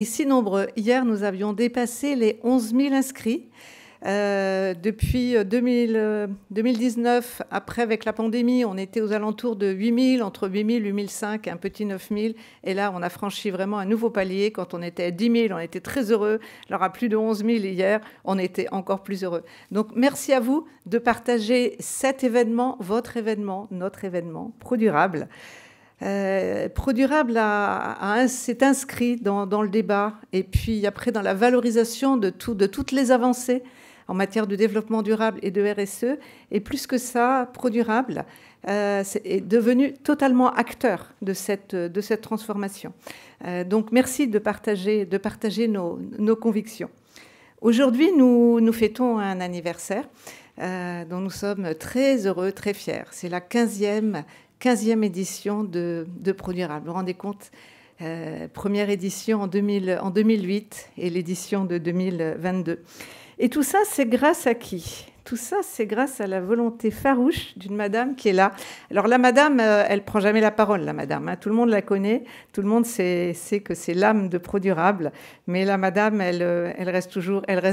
Si nombreux. Hier, nous avions dépassé les 11 000 inscrits. Depuis 2019, après, avec la pandémie, on était aux alentours de 8 000, entre 8 000 et 8 500, un petit 9 000. Et là, on a franchi vraiment un nouveau palier. Quand on était à 10 000, on était très heureux. Alors, à plus de 11 000 hier, on était encore plus heureux. Donc, merci à vous de partager cet événement, votre événement, notre événement, ProDurable. ProDurable s'est inscrit dans le débat et puis après dans la valorisation de toutes les avancées en matière de développement durable et de RSE. Et plus que ça, ProDurable est devenu totalement acteur de cette transformation. Donc merci de partager nos convictions. Aujourd'hui, nous fêtons un anniversaire dont nous sommes très heureux, très fiers. C'est la 15e édition de ProDurable. Vous vous rendez compte, première édition en 2008 et l'édition de 2022. Et tout ça, c'est grâce à qui? Tout ça, c'est grâce à la volonté farouche d'une madame qui est là. Alors la madame, elle prend jamais la parole, la madame. Hein. Tout le monde la connaît, tout le monde sait que c'est l'âme de ProDurable. Mais la madame, elle reste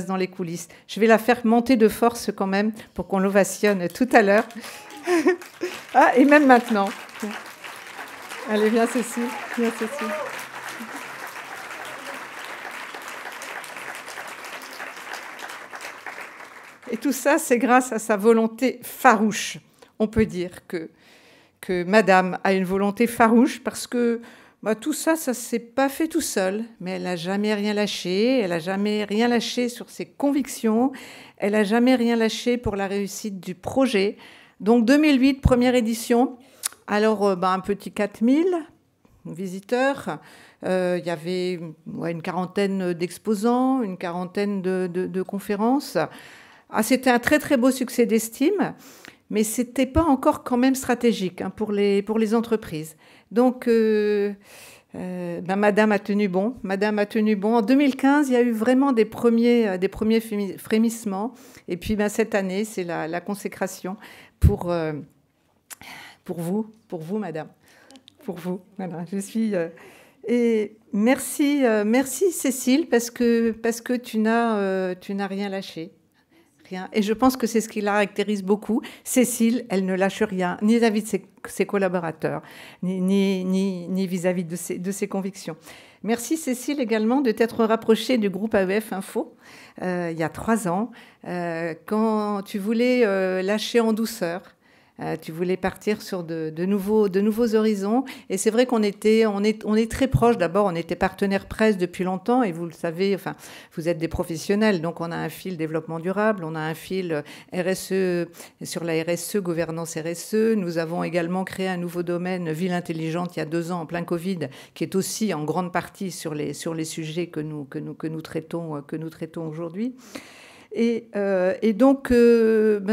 dans les coulisses. Je vais la faire monter de force quand même pour qu'on l'ovationne tout à l'heure. Ah, et même maintenant. Allez, viens Cécile, viens Cécile. Et tout ça, c'est grâce à sa volonté farouche. On peut dire que madame a une volonté farouche parce que tout ça, ça ne s'est pas fait tout seul. Mais elle n'a jamais rien lâché. Elle n'a jamais rien lâché sur ses convictions. Elle n'a jamais rien lâché pour la réussite du projet. Donc 2008, première édition. Alors, un petit 4000 visiteurs. Il y avait une quarantaine d'exposants, une quarantaine de conférences. C'était un très, très beau succès d'estime, mais ce n'était pas encore quand même stratégique pour les entreprises. Donc, Madame a tenu bon. Madame a tenu bon. En 2015, il y a eu vraiment des premiers frémissements. Et puis, cette année, c'est la consécration pour vous, Madame. Pour vous. Voilà, je suis... Et merci Cécile, parce que tu n'as rien lâché. Rien. Et je pense que c'est ce qui la caractérise beaucoup. Cécile, elle ne lâche rien, ni vis-à-vis de ses collaborateurs, ni vis-à-vis de ses convictions. Merci Cécile également de t'être rapprochée du groupe AEF Info il y a 3 ans, quand tu voulais lâcher en douceur. Tu voulais partir sur de nouveaux horizons. Et c'est vrai qu'on est très proches. D'abord, on était partenaires presse depuis longtemps. Et vous le savez, vous êtes des professionnels. Donc, on a un fil développement durable. On a un fil RSE, sur la RSE, gouvernance RSE. Nous avons également créé un nouveau domaine, Ville intelligente, il y a 2 ans, en plein Covid, qui est aussi en grande partie sur les sujets que nous traitons aujourd'hui. Et donc,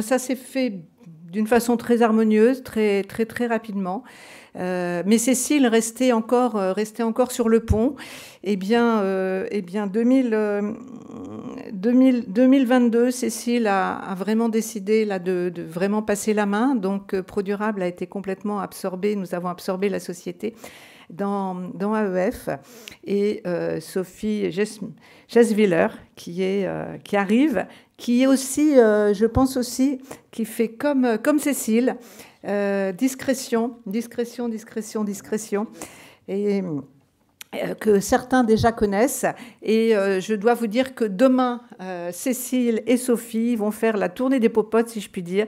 ça s'est fait d'une façon très harmonieuse, très, très, très rapidement. Mais Cécile restait encore sur le pont. 2022, Cécile a vraiment décidé de vraiment passer la main. Donc, ProDurable a été complètement absorbé. Nous avons absorbé la société dans AEF. Et Sophie Jaswiller, qui arrive, qui est aussi, je pense aussi, qui fait comme Cécile, discrétion, et que certains déjà connaissent. Et je dois vous dire que demain, Cécile et Sophie vont faire la tournée des popotes, si je puis dire,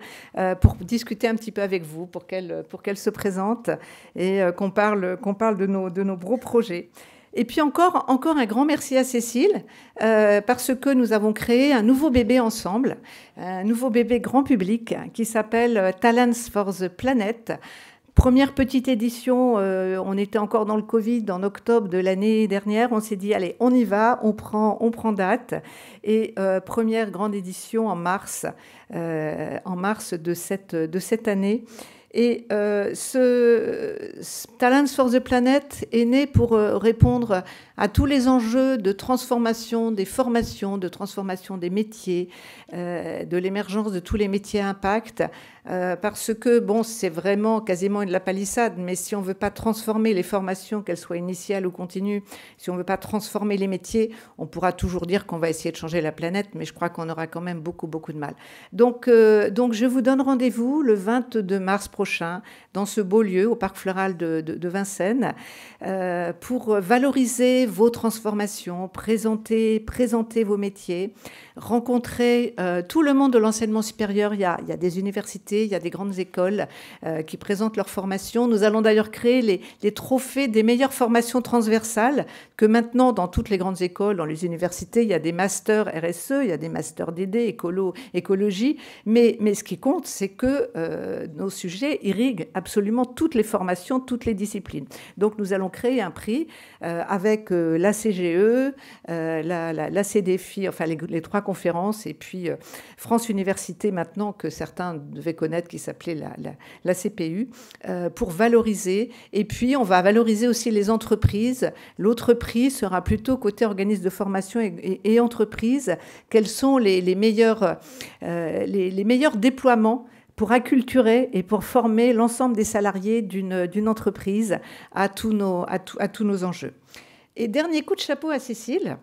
pour discuter un petit peu avec vous, pour qu'elles se présentent et qu'on parle de nos gros projets. Et puis encore un grand merci à Cécile, parce que nous avons créé un nouveau bébé ensemble, un nouveau bébé grand public qui s'appelle Talents for the Planet. Première petite édition, on était encore dans le Covid en octobre de l'année dernière. On s'est dit, allez, on y va, on prend date. Et première grande édition en mars de cette année. Et ce Talents for the Planet est né pour répondre à tous les enjeux de transformation des formations, de transformation des métiers, de l'émergence de tous les métiers à impact, parce que, bon, c'est vraiment quasiment une la palissade, mais si on ne veut pas transformer les formations, qu'elles soient initiales ou continues, si on ne veut pas transformer les métiers, on pourra toujours dire qu'on va essayer de changer la planète, mais je crois qu'on aura quand même beaucoup, beaucoup de mal. Donc je vous donne rendez-vous le 22 mars prochain dans ce beau lieu, au Parc Floral de Vincennes, pour valoriser vos transformations, présenter vos métiers, rencontrer tout le monde de l'enseignement supérieur. Il y a des universités, il y a des grandes écoles qui présentent leurs formations. Nous allons d'ailleurs créer les trophées des meilleures formations transversales, que maintenant, dans toutes les grandes écoles, dans les universités, il y a des masters RSE, il y a des masters DD, écologie. Mais ce qui compte, c'est que nos sujets irriguent absolument toutes les formations, toutes les disciplines. Donc, nous allons créer un prix avec la CGE, la CDFI, enfin les trois conférences, et puis France Université maintenant, que certains devaient connaître, qui s'appelait la CPU, pour valoriser. Et puis, on va valoriser aussi les entreprises. L'autre prix sera plutôt côté organisme de formation et entreprises. Quels sont les meilleurs déploiements pour acculturer et pour former l'ensemble des salariés d'une entreprise à tous nos enjeux. Et dernier coup de chapeau à Cécile.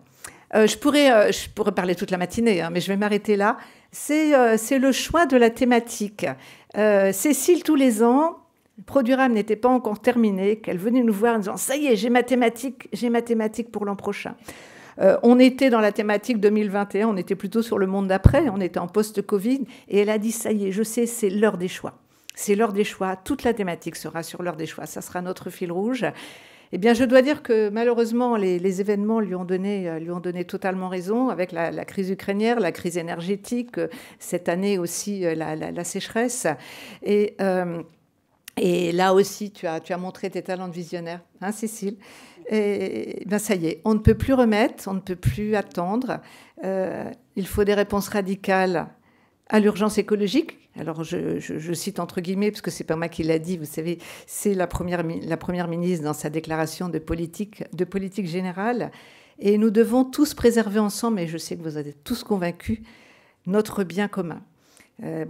Je pourrais parler toute la matinée, hein, mais je vais m'arrêter là. C'est le choix de la thématique. Cécile, tous les ans, Produrable n'était pas encore terminé, qu'elle venait nous voir en disant « Ça y est, j'ai ma thématique pour l'an prochain ». On était dans la thématique 2021, on était plutôt sur le monde d'après, on était en post-Covid, et elle a dit « Ça y est, je sais, c'est l'heure des choix. C'est l'heure des choix, toute la thématique sera sur l'heure des choix, ça sera notre fil rouge ». Eh bien, je dois dire que malheureusement, les événements lui ont donné totalement raison, avec la crise ukrainienne, la crise énergétique, cette année aussi la sécheresse. Et là aussi, tu as montré tes talents de visionnaire, hein, Cécile. Et ben ça y est, on ne peut plus remettre, on ne peut plus attendre. Il faut des réponses radicales à l'urgence écologique. Alors, je cite entre guillemets, parce que c'est pas moi qui l'a dit, vous savez, c'est la première ministre dans sa déclaration de politique générale. Et nous devons tous préserver ensemble, et je sais que vous êtes tous convaincus, notre bien commun.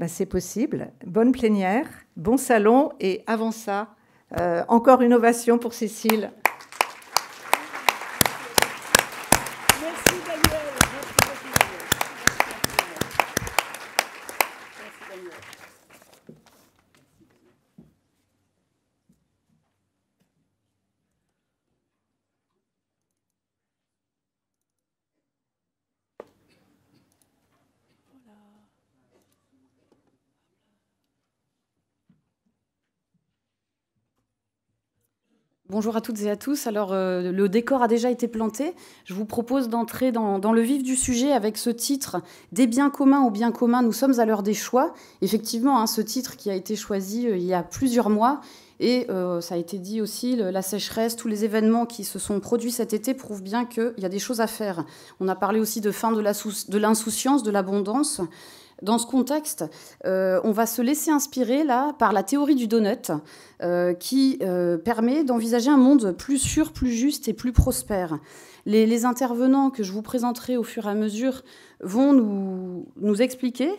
C'est possible. Bonne plénière, bon salon, et avant ça, encore une ovation pour Cécile. Bonjour à toutes et à tous. Alors, le décor a déjà été planté. Je vous propose d'entrer dans le vif du sujet avec ce titre « Des biens communs aux biens communs, nous sommes à l'heure des choix ». Effectivement, hein, ce titre qui a été choisi il y a plusieurs mois, et ça a été dit aussi, la sécheresse, tous les événements qui se sont produits cet été prouvent bien qu'il y a des choses à faire. On a parlé aussi de fin de l'insouciance, de l'abondance. Dans ce contexte, on va se laisser inspirer là par la théorie du donut qui permet d'envisager un monde plus sûr, plus juste et plus prospère. Les intervenants que je vous présenterai au fur et à mesure vont nous expliquer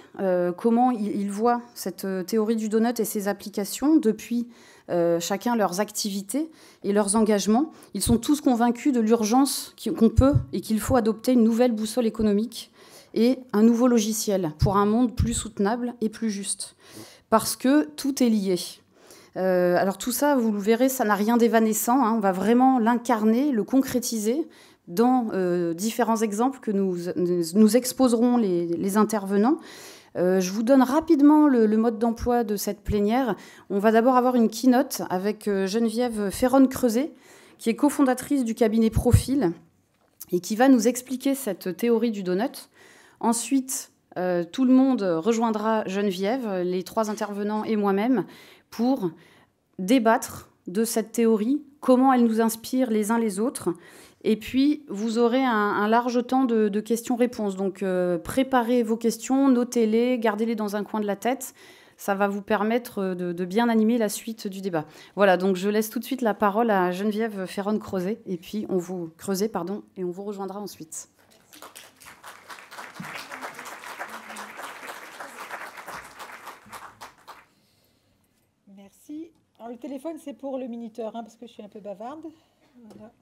comment ils voient cette théorie du donut et ses applications depuis chacun leurs activités et leurs engagements. Ils sont tous convaincus de l'urgence qu'on peut et qu'il faut adopter une nouvelle boussole économique et un nouveau logiciel pour un monde plus soutenable et plus juste. Parce que tout est lié. Alors tout ça, vous le verrez, ça n'a rien d'évanescent. Hein. On va vraiment l'incarner, le concrétiser dans différents exemples que nous exposeront les intervenants. Je vous donne rapidement le mode d'emploi de cette plénière. On va d'abord avoir une keynote avec Geneviève Ferron-Creuset, qui est cofondatrice du cabinet Profil et qui va nous expliquer cette théorie du donut. Ensuite, tout le monde rejoindra Geneviève, les trois intervenants et moi-même, pour débattre de cette théorie, comment elle nous inspire les uns les autres. Et puis, vous aurez un large temps de questions-réponses. Donc, préparez vos questions, notez-les, gardez-les dans un coin de la tête. Ça va vous permettre de bien animer la suite du débat. Voilà, donc je laisse tout de suite la parole à Geneviève Ferron-Creuset, et puis on vous rejoindra ensuite. Alors, le téléphone, c'est pour le minuteur, hein, parce que je suis un peu bavarde. Voilà.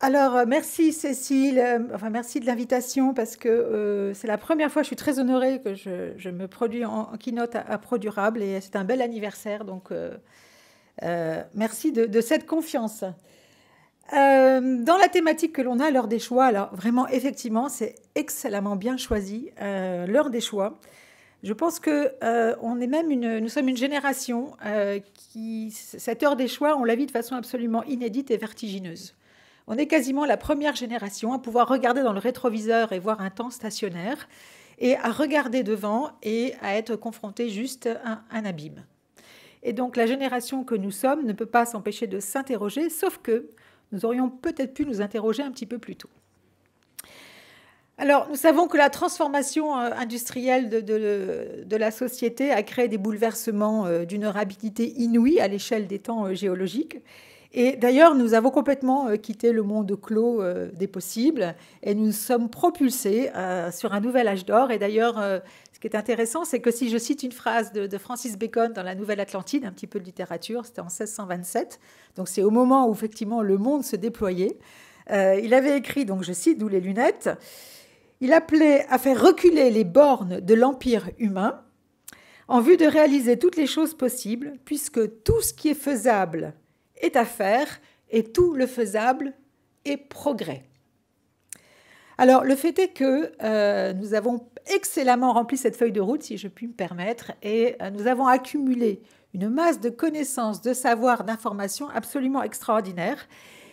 Alors, merci Cécile, enfin merci de l'invitation parce que c'est la première fois, je suis très honorée que je me produis en keynote à ProDurable et c'est un bel anniversaire, donc merci de cette confiance. Dans la thématique que l'on a, l'heure des choix, alors vraiment, effectivement, c'est excellemment bien choisi, l'heure des choix. Je pense que nous sommes une génération qui, cette heure des choix, on la vit de façon absolument inédite et vertigineuse. On est quasiment la première génération à pouvoir regarder dans le rétroviseur et voir un temps stationnaire et à regarder devant et à être confronté juste à un abîme. Et donc la génération que nous sommes ne peut pas s'empêcher de s'interroger, sauf que nous aurions peut-être pu nous interroger un petit peu plus tôt. Alors, nous savons que la transformation industrielle de la société a créé des bouleversements d'une rapidité inouïe à l'échelle des temps géologiques. Et d'ailleurs, nous avons complètement quitté le monde clos des possibles et nous sommes propulsés sur un nouvel âge d'or. Et d'ailleurs, ce qui est intéressant, c'est que si je cite une phrase de Francis Bacon dans la Nouvelle Atlantide, un petit peu de littérature, c'était en 1627, donc c'est au moment où effectivement le monde se déployait, il avait écrit, donc je cite, d'où les lunettes, il appelait à faire reculer les bornes de l'empire humain en vue de réaliser toutes les choses possibles, puisque tout ce qui est faisable est à faire et tout le faisable est progrès. Alors, le fait est que nous avons excellemment rempli cette feuille de route, si je puis me permettre, et nous avons accumulé une masse de connaissances, de savoirs, d'informations absolument extraordinaires,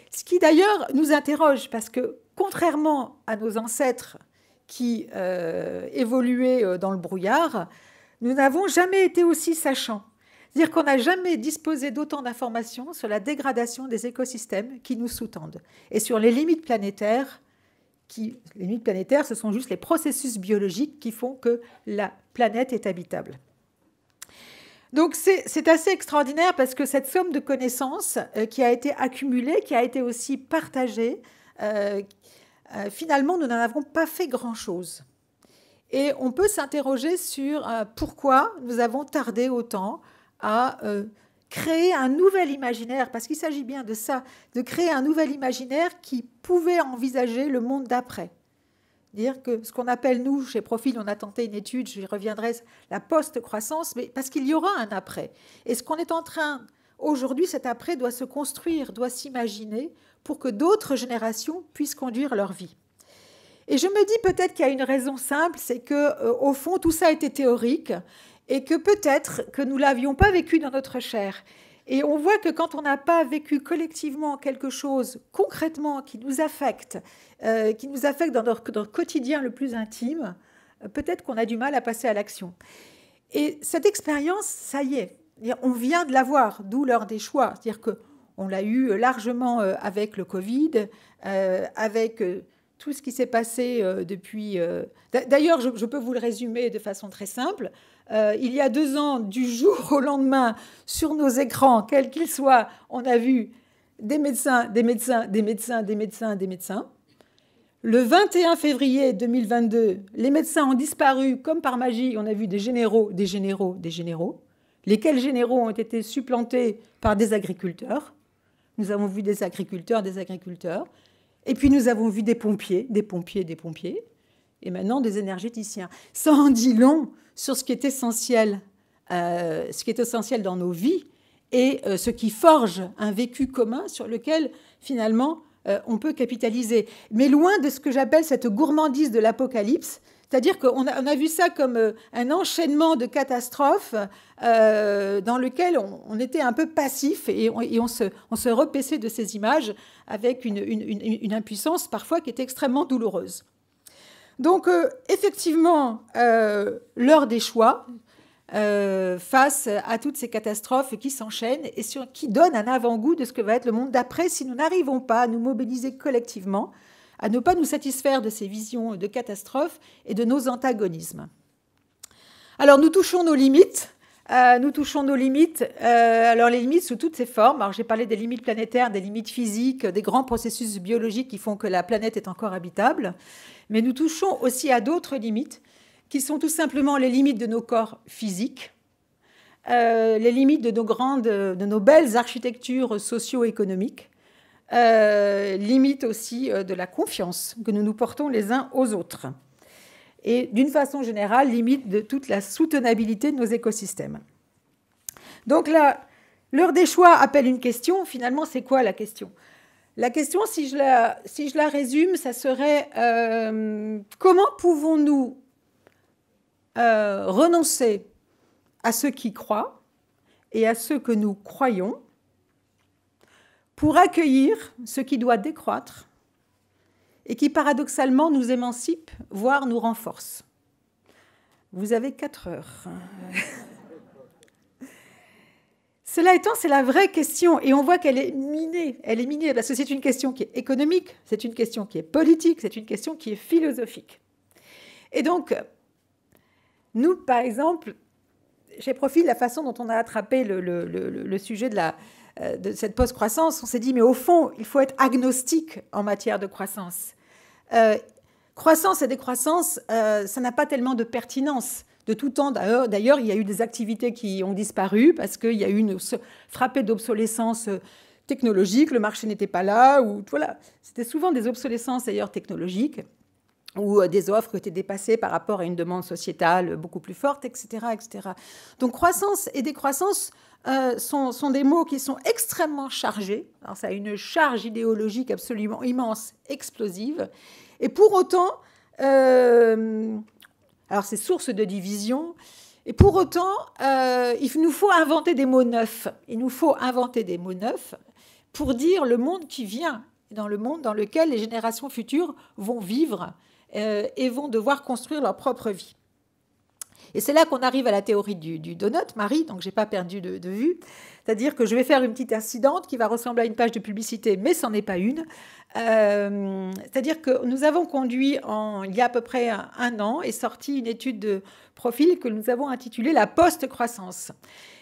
ce qui d'ailleurs nous interroge, parce que contrairement à nos ancêtres qui évoluaient dans le brouillard, nous n'avons jamais été aussi sachants. C'est-à-dire qu'on n'a jamais disposé d'autant d'informations sur la dégradation des écosystèmes qui nous sous-tendent et sur les limites planétaires. Les limites planétaires, ce sont juste les processus biologiques qui font que la planète est habitable. Donc c'est assez extraordinaire parce que cette somme de connaissances qui a été accumulée, qui a été aussi partagée, finalement, nous n'en avons pas fait grand-chose. Et on peut s'interroger sur pourquoi nous avons tardé autant à créer un nouvel imaginaire, parce qu'il s'agit bien de ça, de créer un nouvel imaginaire qui pouvait envisager le monde d'après. Dire que ce qu'on appelle, nous, chez Profil, on a tenté une étude, j'y reviendrai, la post-croissance, mais parce qu'il y aura un après. Et ce qu'on est en train, aujourd'hui, cet après doit se construire, doit s'imaginer pour que d'autres générations puissent conduire leur vie. Et je me dis peut-être qu'il y a une raison simple, c'est qu'au fond, tout ça était théorique et que peut-être que nous ne l'avions pas vécu dans notre chair. Et on voit que quand on n'a pas vécu collectivement quelque chose concrètement qui nous affecte dans notre quotidien le plus intime, peut-être qu'on a du mal à passer à l'action. Et cette expérience, ça y est, on vient de l'avoir, d'où l'heure des choix. C'est-à-dire qu'on l'a eu largement avec le Covid, avec tout ce qui s'est passé depuis... D'ailleurs, je peux vous le résumer de façon très simple. Il y a 2 ans, du jour au lendemain, sur nos écrans, quels qu'ils soient, on a vu des médecins, des médecins, des médecins, des médecins, des médecins. Le 21 février 2022, les médecins ont disparu comme par magie. On a vu des généraux, des généraux, des généraux. Lesquels généraux ont été supplantés par des agriculteurs. Nous avons vu des agriculteurs, des agriculteurs. Et puis nous avons vu des pompiers, des pompiers, des pompiers. Et maintenant des énergéticiens. Ça en dit long sur ce qui est essentiel dans nos vies et ce qui forge un vécu commun sur lequel, finalement, on peut capitaliser. Mais loin de ce que j'appelle cette gourmandise de l'apocalypse, c'est-à-dire qu'on a vu ça comme un enchaînement de catastrophes dans lequel on était un peu passif et on se repaissait de ces images avec une impuissance parfois qui était extrêmement douloureuse. Donc, effectivement, l'heure des choix face à toutes ces catastrophes qui s'enchaînent et qui donnent un avant-goût de ce que va être le monde d'après si nous n'arrivons pas à nous mobiliser collectivement, à ne pas nous satisfaire de ces visions de catastrophes et de nos antagonismes. Alors, nous touchons nos limites. Alors, les limites sous toutes ces formes. Alors, j'ai parlé des limites planétaires, des limites physiques, des grands processus biologiques qui font que la planète est encore habitable. Mais nous touchons aussi à d'autres limites qui sont tout simplement les limites de nos corps physiques, les limites de nos belles architectures socio-économiques, limites aussi de la confiance que nous nous portons les uns aux autres. Et d'une façon générale, limite de toute la soutenabilité de nos écosystèmes. Donc là, l'heure des choix appelle une question. Finalement, c'est quoi la question ? La question, si je la résume, ça serait comment pouvons-nous renoncer à ceux qui croient et à ceux que nous croyons pour accueillir ce qui doit décroître et qui, paradoxalement, nous émancipe, voire nous renforce. Vous avez 4 heures. Cela étant, c'est la vraie question, et on voit qu'elle est minée. Elle est minée parce que c'est une question qui est économique, c'est une question qui est politique, c'est une question qui est philosophique. Et donc, nous, par exemple, chez Profil, la façon dont on a attrapé le sujet de cette post-croissance, on s'est dit, mais au fond, il faut être agnostique en matière de croissance. Croissance et décroissance, ça n'a pas tellement de pertinence. De tout temps, d'ailleurs, il y a eu des activités qui ont disparu parce qu'il y a eu une frappée d'obsolescence technologique, le marché n'était pas là, ou voilà. C'était souvent des obsolescences d'ailleurs technologiques, ou des offres qui étaient dépassées par rapport à une demande sociétale beaucoup plus forte, etc. etc. Donc croissance et décroissance sont des mots qui sont extrêmement chargés. Alors, ça a une charge idéologique absolument immense, explosive, et pour autant... alors, c'est source de division. Et pour autant, il nous faut inventer des mots neufs. Il nous faut inventer des mots neufs pour dire le monde qui vient, dans le monde dans lequel les générations futures vont vivre et vont devoir construire leur propre vie. Et c'est là qu'on arrive à la théorie du donut, Marie, donc je n'ai pas perdu de vue. C'est-à-dire que je vais faire une petite incidente qui va ressembler à une page de publicité, mais ce n'en est pas une. C'est-à-dire que nous avons conduit, il y a à peu près un an, et sorti une étude de profil que nous avons intitulée « La post-croissance ».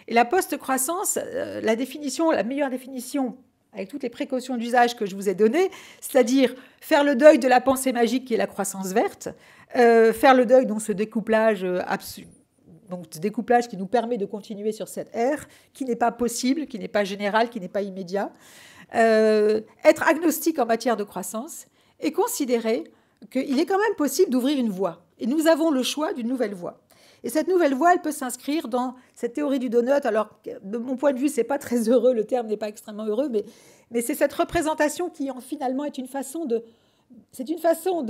Et la post-croissance, la meilleure définition, avec toutes les précautions d'usage que je vous ai données, c'est-à-dire faire le deuil de la pensée magique qui est la croissance verte, faire le deuil de ce découplage donc ce découplage qui nous permet de continuer sur cette ère, qui n'est pas possible, qui n'est pas général, qui n'est pas immédiat, être agnostique en matière de croissance et considérer qu'il est quand même possible d'ouvrir une voie. Et nous avons le choix d'une nouvelle voie. Et cette nouvelle voie, elle peut s'inscrire dans cette théorie du donut. Alors, de mon point de vue, c'est pas très heureux, le terme n'est pas extrêmement heureux, mais c'est cette représentation qui, finalement, est une façon de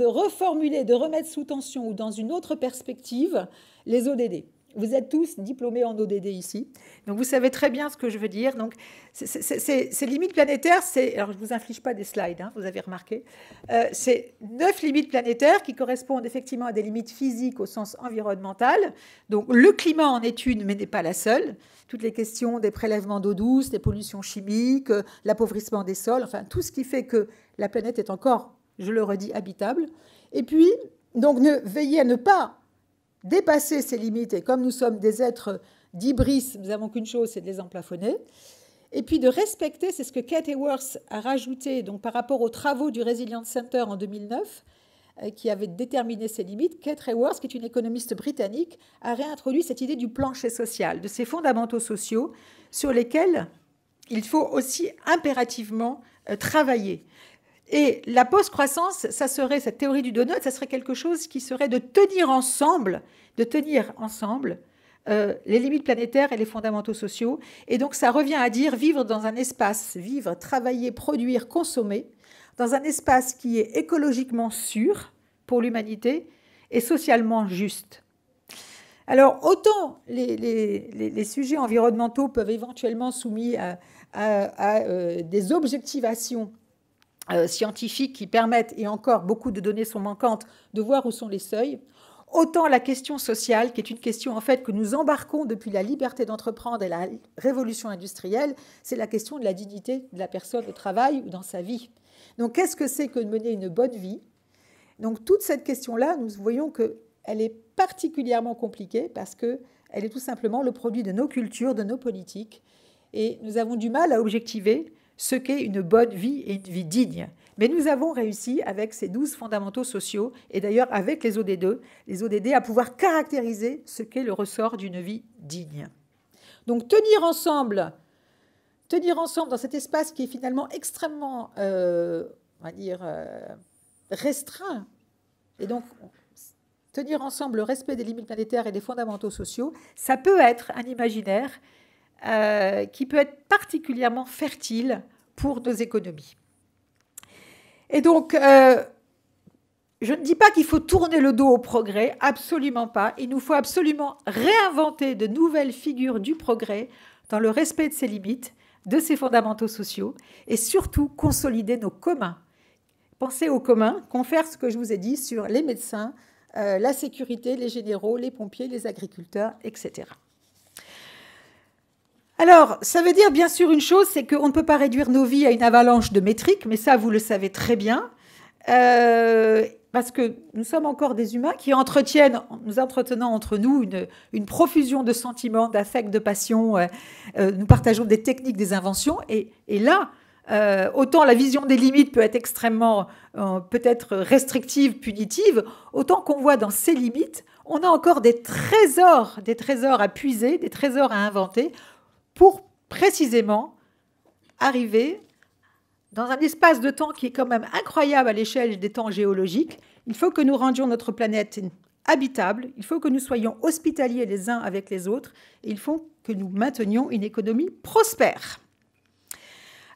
reformuler, de remettre sous tension ou dans une autre perspective les ODD. Vous êtes tous diplômés en ODD ici, donc vous savez très bien ce que je veux dire. Donc, ces limites planétaires, alors je ne vous inflige pas des slides, hein, vous avez remarqué, c'est 9 limites planétaires qui correspondent effectivement à des limites physiques au sens environnemental. Donc le climat en est une, mais n'est pas la seule. Toutes les questions des prélèvements d'eau douce, des pollutions chimiques, l'appauvrissement des sols, enfin tout ce qui fait que la planète est encore, je le redis, habitable. Et puis, donc, veillez à ne pas dépasser ces limites, et comme nous sommes des êtres d'hybris, nous n'avons qu'une chose, c'est de les emplafonner. Et puis de respecter, c'est ce que Kate Haworth a rajouté donc, par rapport aux travaux du Resilience Center en 2009, qui avait déterminé ces limites. Kate Haworth, qui est une économiste britannique, a réintroduit cette idée du plancher social, de ces fondamentaux sociaux sur lesquels il faut aussi impérativement travailler. Et la post-croissance, ça serait, cette théorie du donut, ça serait quelque chose qui serait de tenir ensemble les limites planétaires et les fondamentaux sociaux. Et donc, ça revient à dire vivre dans un espace, vivre, travailler, produire, consommer, dans un espace qui est écologiquement sûr pour l'humanité et socialement juste. Alors, autant les sujets environnementaux peuvent éventuellement soumis à des objectivations scientifiques qui permettent, et encore beaucoup de données sont manquantes, de voir où sont les seuils, autant la question sociale, qui est une question en fait que nous embarquons depuis la liberté d'entreprendre et la révolution industrielle, c'est la question de la dignité de la personne au travail ou dans sa vie. Donc qu'est-ce que c'est que de mener une bonne vie? Donc toute cette question-là, nous voyons qu'elle est particulièrement compliquée parce qu'elle est tout simplement le produit de nos cultures, de nos politiques, et nous avons du mal à objectiver ce qu'est une bonne vie et une vie digne. Mais nous avons réussi avec ces 12 fondamentaux sociaux, et d'ailleurs avec les ODD, à pouvoir caractériser ce qu'est le ressort d'une vie digne. Donc tenir ensemble dans cet espace qui est finalement extrêmement, on va dire, restreint, et donc tenir ensemble le respect des limites planétaires et des fondamentaux sociaux, ça peut être un imaginaire qui peut être particulièrement fertile pour nos économies. Et donc, je ne dis pas qu'il faut tourner le dos au progrès, absolument pas. Il nous faut absolument réinventer de nouvelles figures du progrès dans le respect de ses limites, de ses fondamentaux sociaux, et surtout consolider nos communs. Pensez aux communs, confère ce que je vous ai dit sur les médecins, la sécurité, les généraux, les pompiers, les agriculteurs, etc. Alors, ça veut dire bien sûr une chose, c'est qu'on ne peut pas réduire nos vies à une avalanche de métriques, mais ça, vous le savez très bien, parce que nous sommes encore des humains qui nous entretenons entre nous une profusion de sentiments, d'affects, de passions, nous partageons des techniques, des inventions, et là, autant la vision des limites peut être extrêmement, peut-être restrictive, punitive, autant qu'on voit dans ces limites, on a encore des trésors à puiser, des trésors à inventer, pour précisément arriver dans un espace de temps qui est quand même incroyable à l'échelle des temps géologiques. Il faut que nous rendions notre planète habitable, il faut que nous soyons hospitaliers les uns avec les autres, et il faut que nous maintenions une économie prospère.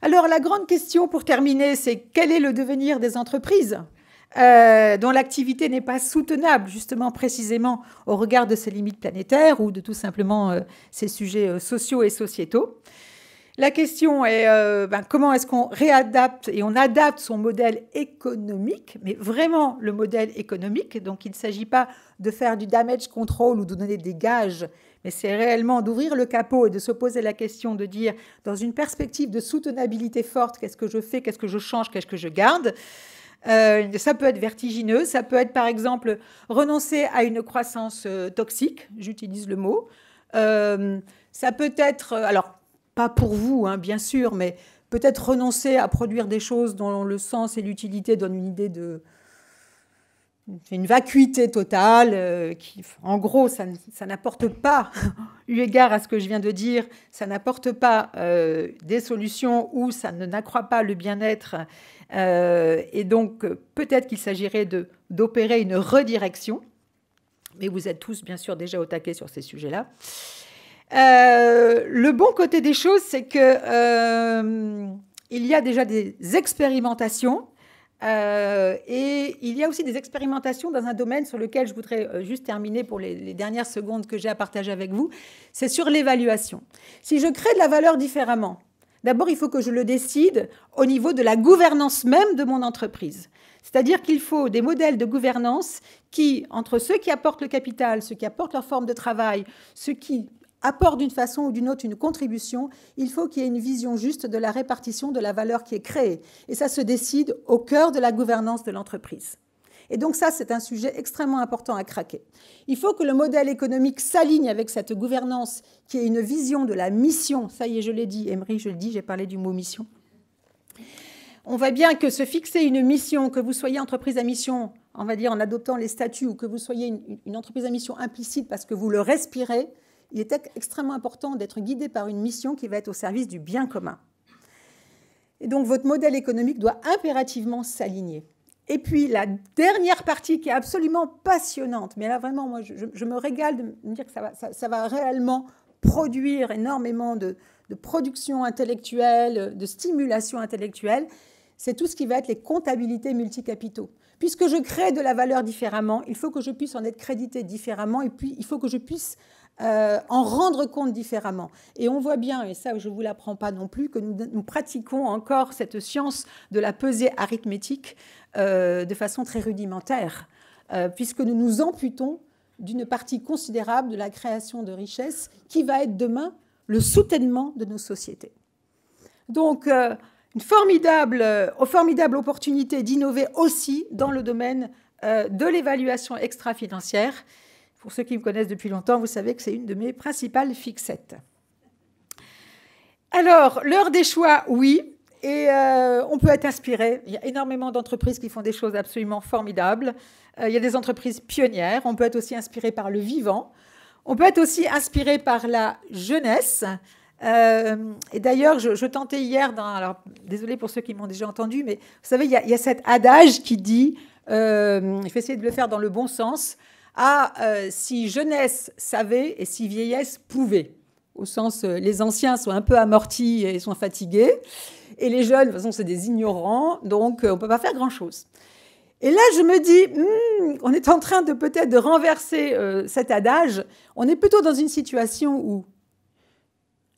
Alors la grande question pour terminer, c'est quel est le devenir des entreprises dont l'activité n'est pas soutenable, justement, précisément, au regard de ces limites planétaires ou de tout simplement ces sujets sociaux et sociétaux. La question est comment est-ce qu'on réadapte et on adapte son modèle économique, mais vraiment le modèle économique. Donc il ne s'agit pas de faire du damage control ou de donner des gages, mais c'est réellement d'ouvrir le capot et de se poser la question de dire, dans une perspective de soutenabilité forte, qu'est-ce que je fais, qu'est-ce que je change, qu'est-ce que je garde. Ça peut être vertigineux, ça peut être par exemple renoncer à une croissance toxique, j'utilise le mot. Ça peut être, alors pas pour vous bien sûr, mais peut-être renoncer à produire des choses dont le sens et l'utilité donnent une idée une vacuité totale, qui en gros ça n'apporte pas, eu égard à ce que je viens de dire, ça n'apporte pas des solutions ou ça n'accroît pas le bien-être. Et donc, peut-être qu'il s'agirait d'opérer une redirection, mais vous êtes tous, bien sûr, déjà au taquet sur ces sujets-là. Le bon côté des choses, c'est que il y a déjà des expérimentations, et il y a aussi des expérimentations dans un domaine sur lequel je voudrais juste terminer pour les dernières secondes que j'ai à partager avec vous, c'est sur l'évaluation. Si je crée de la valeur différemment, d'abord, il faut que je le décide au niveau de la gouvernance même de mon entreprise. C'est-à-dire qu'il faut des modèles de gouvernance qui, entre ceux qui apportent le capital, ceux qui apportent leur forme de travail, ceux qui apportent d'une façon ou d'une autre une contribution, il faut qu'il y ait une vision juste de la répartition de la valeur qui est créée. Et ça se décide au cœur de la gouvernance de l'entreprise. Et donc ça, c'est un sujet extrêmement important à craquer. Il faut que le modèle économique s'aligne avec cette gouvernance qui est une vision de la mission. Ça y est, je l'ai dit, Emery, je le dis, j'ai parlé du mot mission. On voit bien que se fixer une mission, que vous soyez entreprise à mission, on va dire en adoptant les statuts, ou que vous soyez une entreprise à mission implicite parce que vous le respirez, il est extrêmement important d'être guidé par une mission qui va être au service du bien commun. Et donc votre modèle économique doit impérativement s'aligner. Et puis, la dernière partie qui est absolument passionnante, mais là, vraiment, moi, je me régale de me dire que ça va réellement produire énormément de production intellectuelle, de stimulation intellectuelle, c'est tout ce qui va être les comptabilités multicapitaux. Puisque je crée de la valeur différemment, il faut que je puisse en être crédité différemment, et puis il faut que je puisse en rendre compte différemment. Et on voit bien, et ça je ne vous l'apprends pas non plus, que nous pratiquons encore cette science de la pesée arithmétique de façon très rudimentaire, puisque nous nous amputons d'une partie considérable de la création de richesses qui va être demain le soutènement de nos sociétés. Donc, une formidable opportunité d'innover aussi dans le domaine de l'évaluation extra-financière. Pour ceux qui me connaissent depuis longtemps, vous savez que c'est une de mes principales fixettes. Alors, l'heure des choix, oui. Et on peut être inspiré. Il y a énormément d'entreprises qui font des choses absolument formidables. Il y a des entreprises pionnières. On peut être aussi inspiré par le vivant. On peut être aussi inspiré par la jeunesse. Et d'ailleurs, je tentais hier, alors désolé pour ceux qui m'ont déjà entendu, mais vous savez, il y a cet adage qui dit, je vais essayer de le faire dans le bon sens, si jeunesse savait et si vieillesse pouvait. Au sens, les anciens sont un peu amortis et sont fatigués, et les jeunes, de toute façon, c'est des ignorants, donc on ne peut pas faire grand-chose. Et là, je me dis, on est en train de peut-être de renverser cet adage. On est plutôt dans une situation où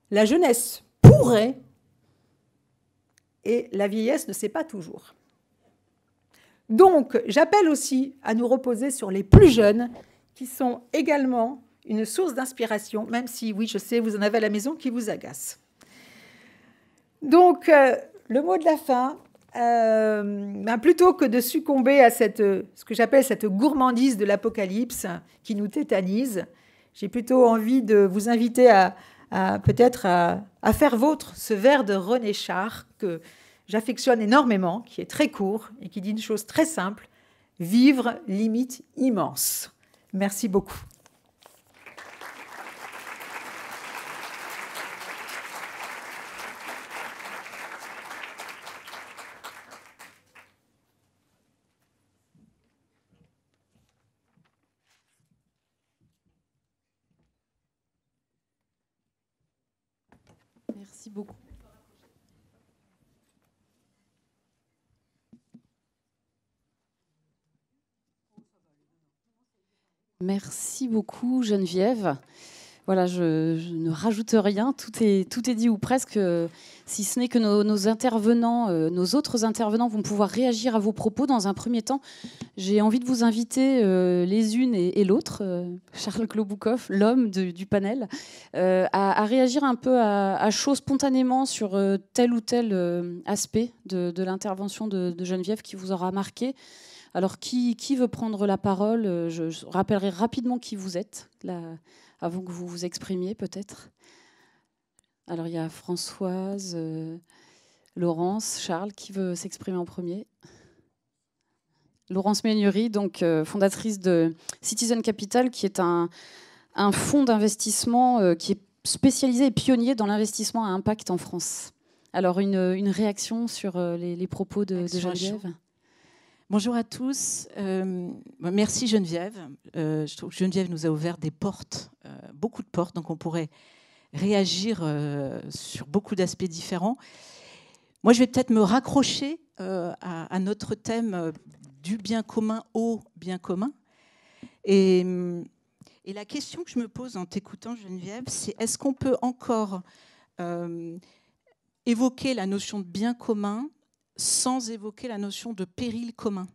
la jeunesse pourrait et la vieillesse ne sait pas toujours. Donc, j'appelle aussi à nous reposer sur les plus jeunes qui sont également une source d'inspiration, même si, oui, je sais, vous en avez à la maison qui vous agacent. Donc, le mot de la fin, plutôt que de succomber à ce que j'appelle cette gourmandise de l'apocalypse qui nous tétanise, j'ai plutôt envie de vous inviter peut-être à faire vôtre ce vers de René Char que j'affectionne énormément, qui est très court et qui dit une chose très simple, vivre limite immense. Merci beaucoup. Merci beaucoup. Merci beaucoup, Geneviève. Voilà, je ne rajoute rien, tout est dit ou presque, si ce n'est que nos intervenants, nos autres intervenants vont pouvoir réagir à vos propos. Dans un premier temps, j'ai envie de vous inviter les unes et l'autre, Charles Kloboukov, l'homme du panel, à réagir un peu à chaud spontanément sur tel ou tel aspect de l'intervention de Geneviève qui vous aura marqué. Alors, qui veut prendre la parole? Je rappellerai rapidement qui vous êtes, là, avant que vous vous exprimiez, peut-être. Alors, il y a Françoise, Laurence, Charles, qui veut s'exprimer en premier? Laurence Ménury, donc fondatrice de Citizen Capital, qui est un fonds d'investissement qui est spécialisé et pionnier dans l'investissement à impact en France. Alors, une réaction sur les propos de Geneviève? Bonjour à tous. Merci Geneviève. Je trouve que Geneviève nous a ouvert des portes, beaucoup de portes, donc on pourrait réagir sur beaucoup d'aspects différents. Moi, je vais peut-être me raccrocher à notre thème du bien commun au bien commun. Et la question que je me pose en t'écoutant, Geneviève, c'est est-ce qu'on peut encore évoquer la notion de bien commun sans évoquer la notion de péril commun.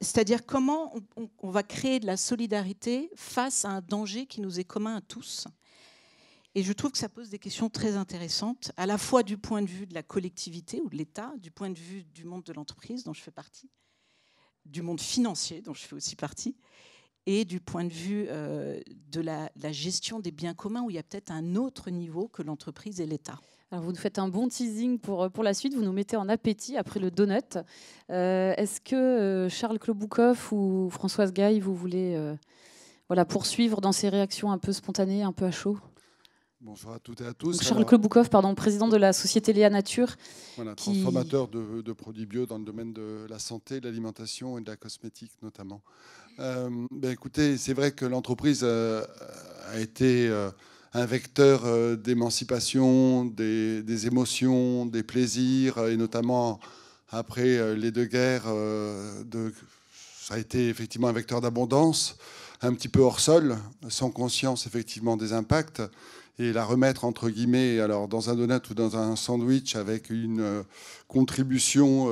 C'est-à-dire comment on va créer de la solidarité face à un danger qui nous est commun à tous. Et je trouve que ça pose des questions très intéressantes, à la fois du point de vue de la collectivité ou de l'État, du point de vue du monde de l'entreprise dont je fais partie, du monde financier dont je fais aussi partie, et du point de vue de la gestion des biens communs, où il y a peut-être un autre niveau que l'entreprise et l'État. Alors vous nous faites un bon teasing pour la suite, vous nous mettez en appétit après le donut. Est-ce que Charles Kloboukov ou Françoise Gaille, vous voulez poursuivre dans ces réactions un peu spontanées, un peu à chaud? Bonjour à toutes et à tous. Donc Charles Kloboukov, président de la société Léa Nature. Voilà, transformateur de produits bio dans le domaine de la santé, de l'alimentation et de la cosmétique notamment. Écoutez, c'est vrai que l'entreprise a été un vecteur d'émancipation, des émotions, des plaisirs, et notamment après les deux guerres, ça a été effectivement un vecteur d'abondance, un petit peu hors sol, sans conscience effectivement des impacts, et la remettre entre guillemets, alors dans un donut ou dans un sandwich, avec une contribution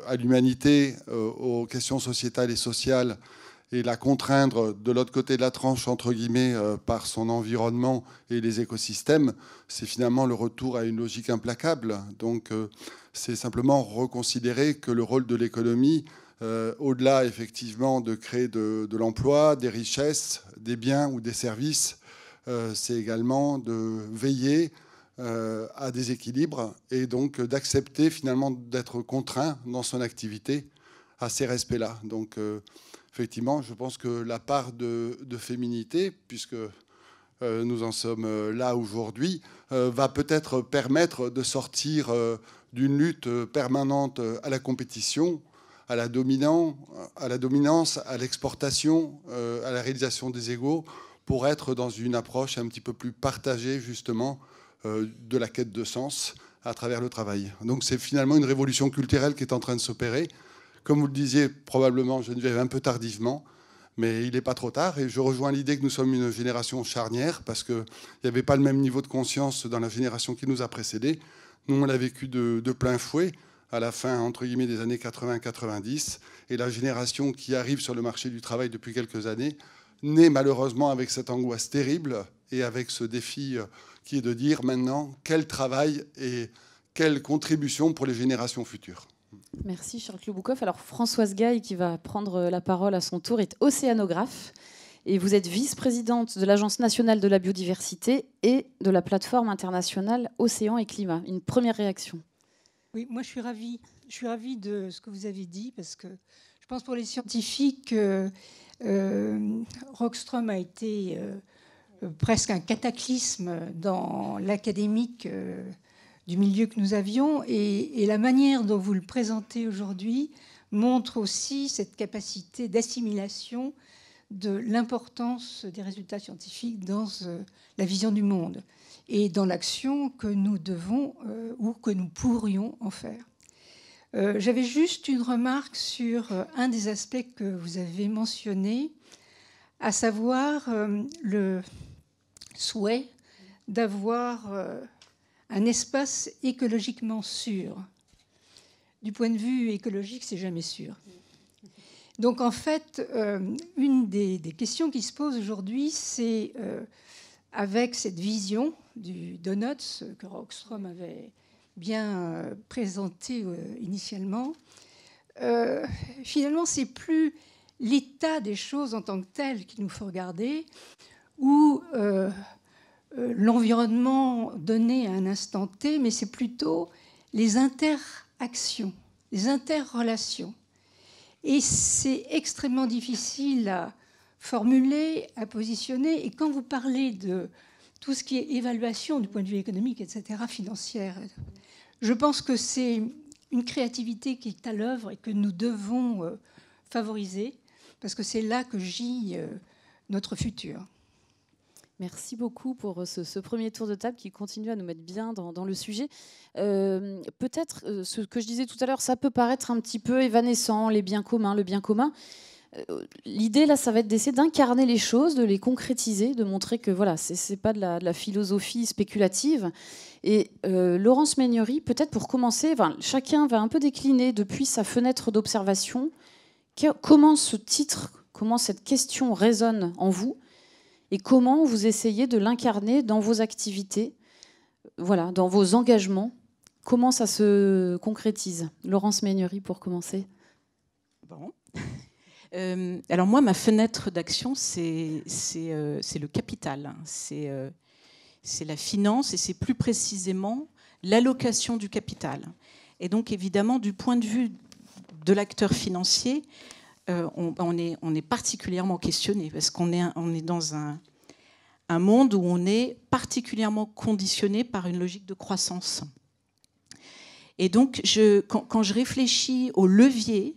à l'humanité, aux questions sociétales et sociales, et la contraindre de l'autre côté de la tranche, entre guillemets, par son environnement et les écosystèmes, c'est finalement le retour à une logique implacable. Donc, c'est simplement reconsidérer que le rôle de l'économie, au-delà, effectivement, de créer de l'emploi, des richesses, des biens ou des services, c'est également de veiller à des équilibres et donc d'accepter finalement d'être contraint dans son activité à ces respects-là. Donc effectivement, je pense que la part de féminité, puisque nous en sommes là aujourd'hui, va peut-être permettre de sortir d'une lutte permanente à la compétition, à la dominance, à l'exportation, à la réalisation des égaux, pour être dans une approche un petit peu plus partagée justement de la quête de sens à travers le travail. Donc c'est finalement une révolution culturelle qui est en train de s'opérer. Comme vous le disiez probablement, Geneviève, un peu tardivement, mais il n'est pas trop tard. Et je rejoins l'idée que nous sommes une génération charnière parce qu'il n'y avait pas le même niveau de conscience dans la génération qui nous a précédés. Nous, on l'a vécu de plein fouet à la fin, entre guillemets, des années 80-90. Et la génération qui arrive sur le marché du travail depuis quelques années naît malheureusement avec cette angoisse terrible et avec ce défi qui est de dire maintenant quel travail et quelle contribution pour les générations futures. Merci Charles Kloboukov. Alors Françoise Gaille, qui va prendre la parole à son tour, est océanographe et vous êtes vice-présidente de l'Agence nationale de la biodiversité et de la plateforme internationale Océan et Climat. Une première réaction? Oui, moi je suis ravie de ce que vous avez dit parce que je pense pour les scientifiques, Rockström a été presque un cataclysme dans l'académique du milieu que nous avions et la manière dont vous le présentez aujourd'hui montre aussi cette capacité d'assimilation de l'importance des résultats scientifiques dans la vision du monde et dans l'action que nous devons ou que nous pourrions en faire. J'avais juste une remarque sur un des aspects que vous avez mentionné, à savoir le souhait d'avoir un espace écologiquement sûr. Du point de vue écologique, c'est jamais sûr. Donc en fait, une des questions qui se posent aujourd'hui, c'est avec cette vision du Donuts que Rockström avait bien présenté initialement, finalement, c'est plus l'état des choses en tant que tel qu'il nous faut regarder, ou l'environnement donné à un instant T, mais c'est plutôt les interactions, les interrelations. Et c'est extrêmement difficile à formuler, à positionner. Et quand vous parlez de tout ce qui est évaluation du point de vue économique, etc., financière, je pense que c'est une créativité qui est à l'œuvre et que nous devons favoriser, parce que c'est là que gît notre futur. Merci beaucoup pour ce premier tour de table qui continue à nous mettre bien dans le sujet. Peut-être, ce que je disais tout à l'heure, ça peut paraître un petit peu évanescent, les biens communs, le bien commun. L'idée, là, ça va être d'essayer d'incarner les choses, de les concrétiser, de montrer que voilà, c'est pas de la philosophie spéculative. Et Laurence Meignery, peut-être pour commencer, chacun va un peu décliner depuis sa fenêtre d'observation comment ce titre, comment cette question résonne en vous et comment vous essayez de l'incarner dans vos activités, voilà, dans vos engagements. Comment ça se concrétise? Laurence Meignery, pour commencer. Bon. Alors moi, ma fenêtre d'action, c'est le capital. C'est la finance et c'est plus précisément l'allocation du capital. Et donc, évidemment, du point de vue de l'acteur financier, on est particulièrement questionné parce qu'on est dans un monde où on est particulièrement conditionné par une logique de croissance. Et donc, quand je réfléchis au levier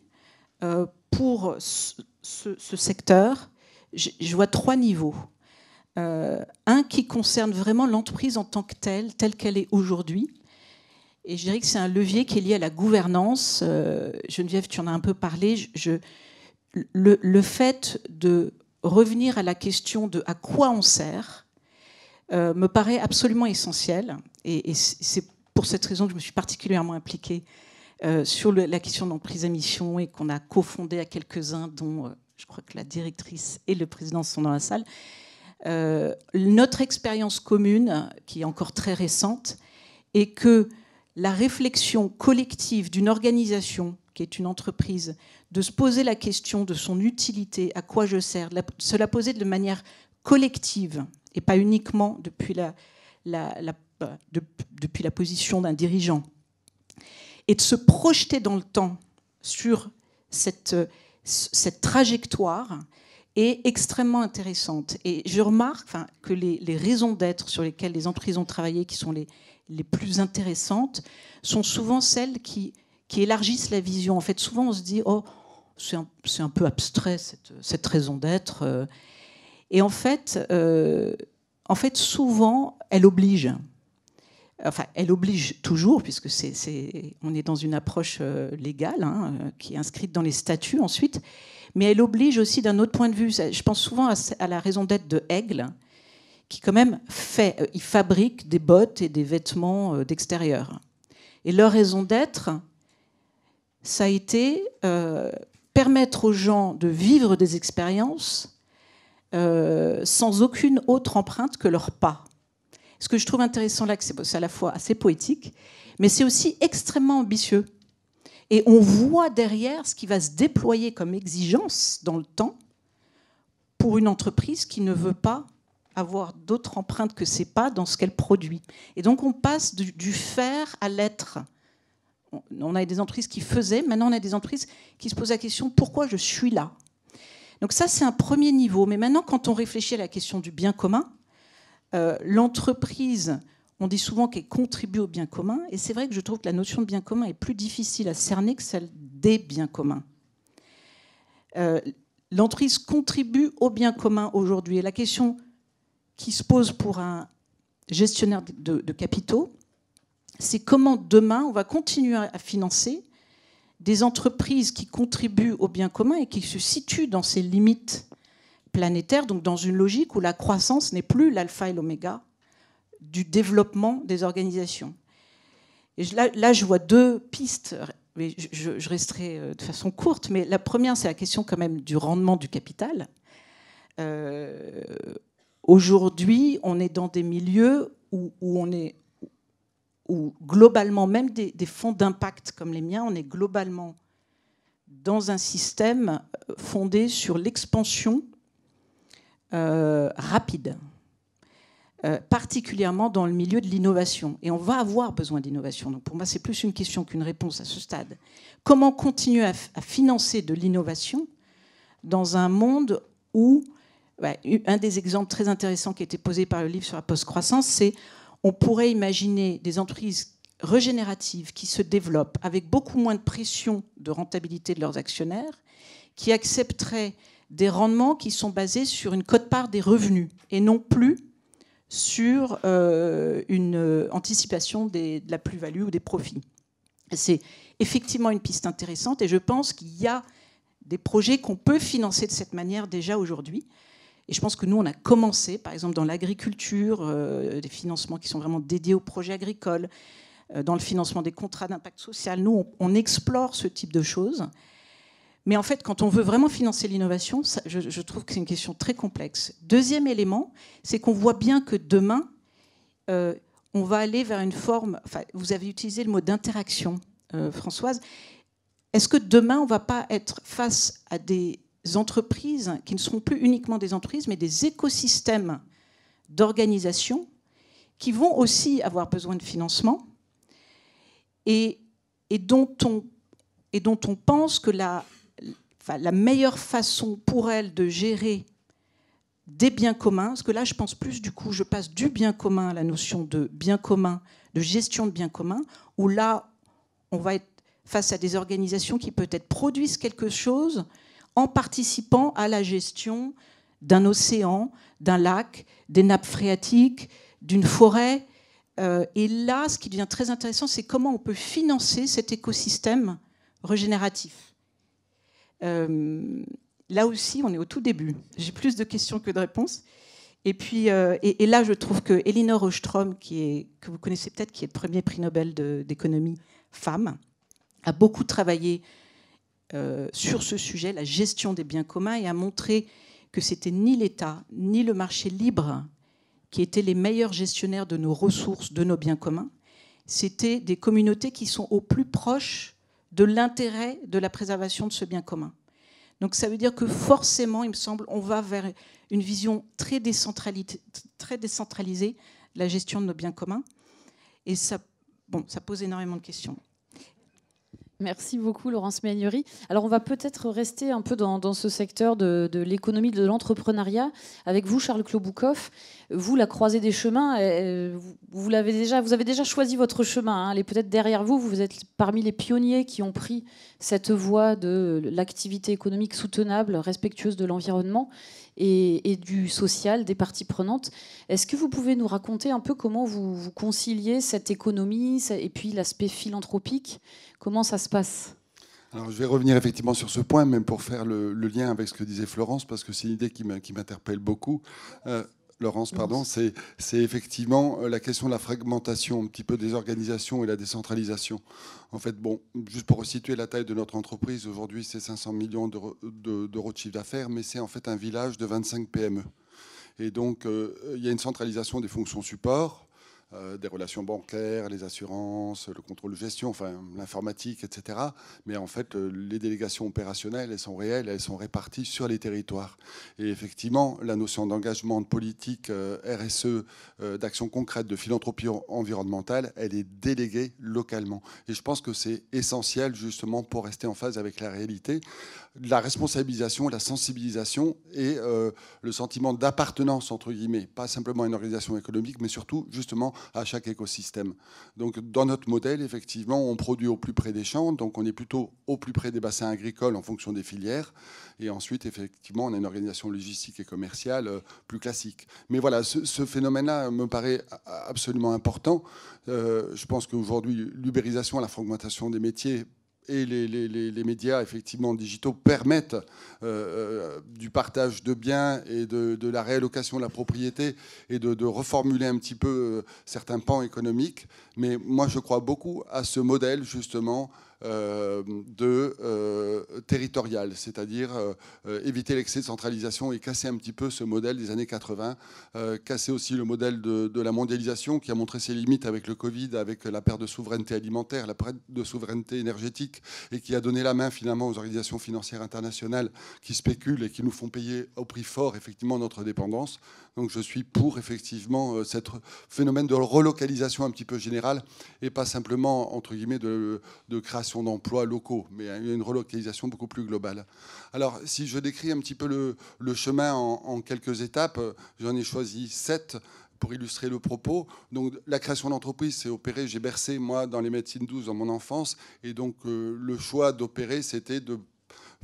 pour ce secteur, je vois trois niveaux. Un qui concerne vraiment l'entreprise en tant que telle qu'elle est aujourd'hui. Et je dirais que c'est un levier qui est lié à la gouvernance. Geneviève, tu en as un peu parlé. Le fait de revenir à la question de à quoi on sert me paraît absolument essentiel. Et c'est pour cette raison que je me suis particulièrement impliquée sur la question d'emprise à mission et qu'on a cofondé à quelques-uns, dont je crois que la directrice et le président sont dans la salle. Notre expérience commune, qui est encore très récente, est que la réflexion collective d'une organisation qui est une entreprise, de se poser la question de son utilité, à quoi je sers, se la poser de manière collective et pas uniquement depuis la depuis la position d'un dirigeant, et de se projeter dans le temps sur cette trajectoire est extrêmement intéressante. Et je remarque que les raisons d'être sur lesquelles les entreprises ont travaillé, qui sont les plus intéressantes, sont souvent celles qui élargissent la vision. En fait, souvent, on se dit « Oh, c'est un peu abstrait, cette raison d'être. » Et en fait, souvent, elle oblige. Enfin, elle oblige toujours, puisque on est dans une approche légale, qui est inscrite dans les statuts ensuite, mais elle oblige aussi d'un autre point de vue. Je pense souvent à la raison d'être de Hegel, qui quand même il fabrique des bottes et des vêtements d'extérieur. Et leur raison d'être, ça a été permettre aux gens de vivre des expériences sans aucune autre empreinte que leur pas. Ce que je trouve intéressant là, c'est à la fois assez poétique, mais c'est aussi extrêmement ambitieux. Et on voit derrière ce qui va se déployer comme exigence dans le temps pour une entreprise qui ne veut pas avoir d'autres empreintes que ses pas dans ce qu'elle produit. Et donc on passe du faire à l'être. On a des entreprises qui faisaient, maintenant on a des entreprises qui se posent la question « Pourquoi je suis là ?» Donc ça, c'est un premier niveau. Mais maintenant, quand on réfléchit à la question du bien commun, l'entreprise, on dit souvent qu'elle contribue au bien commun, et c'est vrai que je trouve que la notion de bien commun est plus difficile à cerner que celle des biens communs. L'entreprise contribue au bien commun aujourd'hui. Et la question qui se pose pour un gestionnaire de capitaux, c'est comment demain on va continuer à financer des entreprises qui contribuent au bien commun et qui se situent dans ces limites planétaire, donc dans une logique où la croissance n'est plus l'alpha et l'oméga du développement des organisations. Et là, je vois deux pistes, mais je resterai de façon courte, mais la première, c'est la question quand même du rendement du capital. Aujourd'hui, on est dans des milieux où globalement, même des fonds d'impact comme les miens, on est globalement dans un système fondé sur l'expansion rapide, particulièrement dans le milieu de l'innovation. Et on va avoir besoin d'innovation. Donc pour moi, c'est plus une question qu'une réponse à ce stade. Comment continuer à financer de l'innovation dans un monde où, un des exemples très intéressants qui a été posé par le livre sur la post-croissance, c'est on pourrait imaginer des entreprises régénératives qui se développent avec beaucoup moins de pression de rentabilité de leurs actionnaires, qui accepteraient des rendements qui sont basés sur une quote-part des revenus et non plus sur une anticipation de la plus-value ou des profits. C'est effectivement une piste intéressante et je pense qu'il y a des projets qu'on peut financer de cette manière déjà aujourd'hui. Et je pense que nous, on a commencé, par exemple, dans l'agriculture, des financements qui sont vraiment dédiés aux projets agricoles, dans le financement des contrats d'impact social. Nous, on explore ce type de choses. Mais en fait, quand on veut vraiment financer l'innovation, je trouve que c'est une question très complexe. Deuxième élément, c'est qu'on voit bien que demain, on va aller vers une forme... Enfin, vous avez utilisé le mot d'interaction, Françoise. Est-ce que demain, on ne va pas être face à des entreprises qui ne seront plus uniquement des entreprises, mais des écosystèmes d'organisation qui vont aussi avoir besoin de financement et dont on pense que la meilleure façon pour elles de gérer des biens communs, parce que là, je pense plus, du coup, je passe du bien commun à la notion de bien commun, de gestion de bien commun, où là, on va être face à des organisations qui peut-être produisent quelque chose en participant à la gestion d'un océan, d'un lac, des nappes phréatiques, d'une forêt. Et là, ce qui devient très intéressant, c'est comment on peut financer cet écosystème régénératif. Là aussi, on est au tout début. J'ai plus de questions que de réponses. Et puis, et là, je trouve que Elinor Ostrom, que vous connaissez peut-être, qui est le premier prix Nobel d'économie femme, a beaucoup travaillé sur ce sujet, la gestion des biens communs, et a montré que c'était ni l'État, ni le marché libre qui étaient les meilleurs gestionnaires de nos ressources, de nos biens communs. C'était des communautés qui sont au plus proches de l'intérêt de la préservation de ce bien commun. Donc ça veut dire que forcément, il me semble, on va vers une vision très décentralisée de la gestion de nos biens communs. Et ça pose énormément de questions. Merci beaucoup, Laurence Méhaignerie. Alors, on va peut-être rester un peu dans ce secteur de l'économie, de l'entrepreneuriat. Avec vous, Charles Kloboukov, vous, la croisée des chemins, vous avez déjà choisi votre chemin. Hein. Elle est peut-être derrière vous. Vous êtes parmi les pionniers qui ont pris cette voie de l'activité économique soutenable, respectueuse de l'environnement et du social, des parties prenantes. Est-ce que vous pouvez nous raconter un peu comment vous conciliez cette économie et puis l'aspect philanthropique ? Comment ça se passe ? Alors, je vais revenir effectivement sur ce point, même pour faire le lien avec ce que disait Florence, parce que c'est une idée qui m'interpelle beaucoup. Laurence, pardon, c'est effectivement la question de la fragmentation, un petit peu des organisations et la décentralisation. En fait, bon, juste pour resituer la taille de notre entreprise, aujourd'hui, c'est 500 millions d'euros de chiffre d'affaires, mais c'est en fait un village de 25 PME. Et donc, il y a une centralisation des fonctions support, des relations bancaires, les assurances, le contrôle de gestion, enfin l'informatique, etc. Mais en fait, les délégations opérationnelles, elles sont réelles, elles sont réparties sur les territoires. Et effectivement, la notion d'engagement, de politique, RSE, d'action concrète, de philanthropie environnementale, elle est déléguée localement. Et je pense que c'est essentiel justement pour rester en phase avec la réalité. La responsabilisation, la sensibilisation et le sentiment d'appartenance, entre guillemets, pas simplement à une organisation économique, mais surtout justement à chaque écosystème. Donc dans notre modèle, effectivement, on produit au plus près des champs, donc on est plutôt au plus près des bassins agricoles en fonction des filières, et ensuite, effectivement, on a une organisation logistique et commerciale plus classique. Mais voilà, ce phénomène-là me paraît absolument important. Je pense qu'aujourd'hui, l'ubérisation, la fragmentation des métiers et les médias effectivement digitaux permettent du partage de biens et de la réallocation de la propriété et de reformuler un petit peu certains pans économiques. Mais moi, je crois beaucoup à ce modèle justement territorial, c'est-à-dire éviter l'excès de centralisation et casser un petit peu ce modèle des années 80, casser aussi le modèle de la mondialisation qui a montré ses limites avec le Covid, avec la perte de souveraineté alimentaire, la perte de souveraineté énergétique, et qui a donné la main finalement aux organisations financières internationales qui spéculent et qui nous font payer au prix fort effectivement notre dépendance. Donc je suis pour effectivement ce phénomène de relocalisation un petit peu générale et pas simplement entre guillemets de création d'emplois locaux, mais une relocalisation beaucoup plus globale. Alors si je décris un petit peu le chemin en quelques étapes, j'en ai choisi 7 pour illustrer le propos. Donc la création d'entreprise s'est opérée, j'ai bercé moi dans les médecines douces dans mon enfance, et donc le choix d'opérer c'était de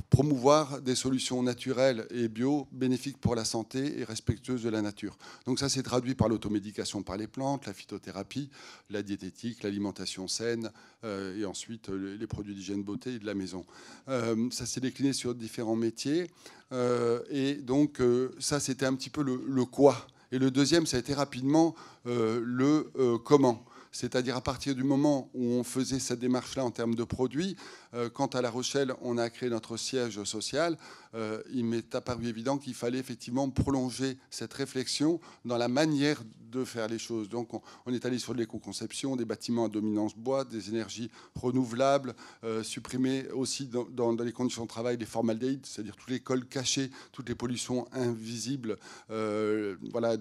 promouvoir des solutions naturelles et bio, bénéfiques pour la santé et respectueuses de la nature. Donc ça s'est traduit par l'automédication par les plantes, la phytothérapie, la diététique, l'alimentation saine et ensuite les produits d'hygiène beauté et de la maison. Ça s'est décliné sur différents métiers et donc ça c'était un petit peu le quoi. Et le deuxième, ça a été rapidement le comment. C'est-à-dire à partir du moment où on faisait cette démarche-là en termes de produits, quand à La Rochelle, on a créé notre siège social, il m'est apparu évident qu'il fallait effectivement prolonger cette réflexion dans la manière de faire les choses. Donc on est allé sur de l'éco-conception, des bâtiments à dominance bois, des énergies renouvelables, supprimer aussi dans les conditions de travail les formaldéhydes, c'est-à-dire tous les cols cachés, toutes les pollutions invisibles, voilà,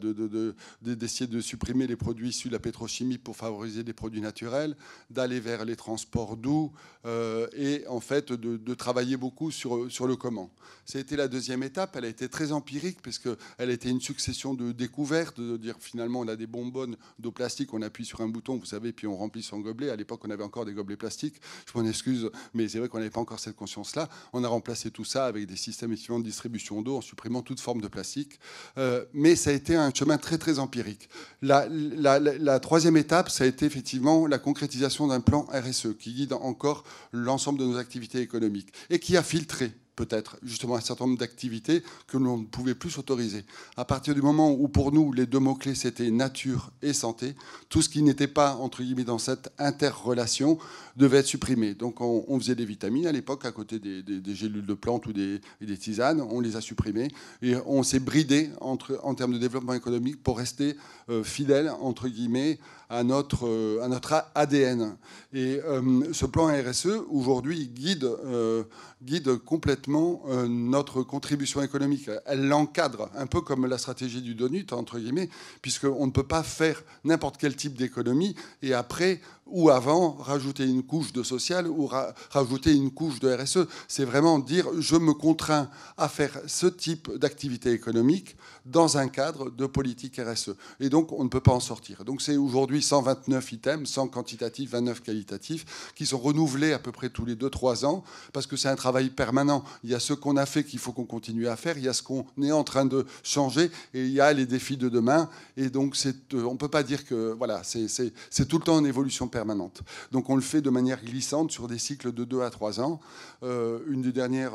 d'essayer de supprimer les produits issus de la pétrochimie pour favoriser des produits naturels, d'aller vers les transports doux et en fait de travailler beaucoup sur le comment. Ça a été la deuxième étape, elle a été très empirique parce qu'elle a été une succession de découvertes, de dire finalement on a des bonbonnes d'eau plastique, on appuie sur un bouton, vous savez, puis on remplit son gobelet. À l'époque, on avait encore des gobelets plastiques, je m'en excuse, mais c'est vrai qu'on n'avait pas encore cette conscience-là. On a remplacé tout ça avec des systèmes effectivement de distribution d'eau en supprimant toute forme de plastique. Mais ça a été un chemin très très empirique. La troisième étape, ça a été effectivement la concrétisation d'un plan RSE qui guide encore l'ensemble de nos activités économiques et qui a filtré peut-être justement un certain nombre d'activités que l'on ne pouvait plus s'autoriser. À partir du moment où pour nous les deux mots-clés c'était nature et santé, tout ce qui n'était pas entre guillemets dans cette interrelation devait être supprimé. Donc on faisait des vitamines à l'époque à côté des gélules de plantes ou des tisanes, on les a supprimées et on s'est bridé en termes de développement économique pour rester fidèle entre guillemets à notre ADN. Et ce plan RSE, aujourd'hui, guide complètement notre contribution économique. Elle l'encadre, un peu comme la stratégie du donut, entre guillemets, puisqu'on ne peut pas faire n'importe quel type d'économie et après ou avant rajouter une couche de social ou rajouter une couche de RSE. C'est vraiment dire je me contrains à faire ce type d'activité économique dans un cadre de politique RSE. Et donc on ne peut pas en sortir. Donc c'est aujourd'hui 129 items, 100 quantitatifs, 29 qualitatifs, qui sont renouvelés à peu près tous les 2-3 ans, parce que c'est un travail permanent. Il y a ce qu'on a fait qu'il faut qu'on continue à faire, il y a ce qu'on est en train de changer, et il y a les défis de demain. Et donc on ne peut pas dire que voilà, c'est tout le temps en évolution permanente. Donc on le fait de manière glissante sur des cycles de 2 à 3 ans. Une des dernières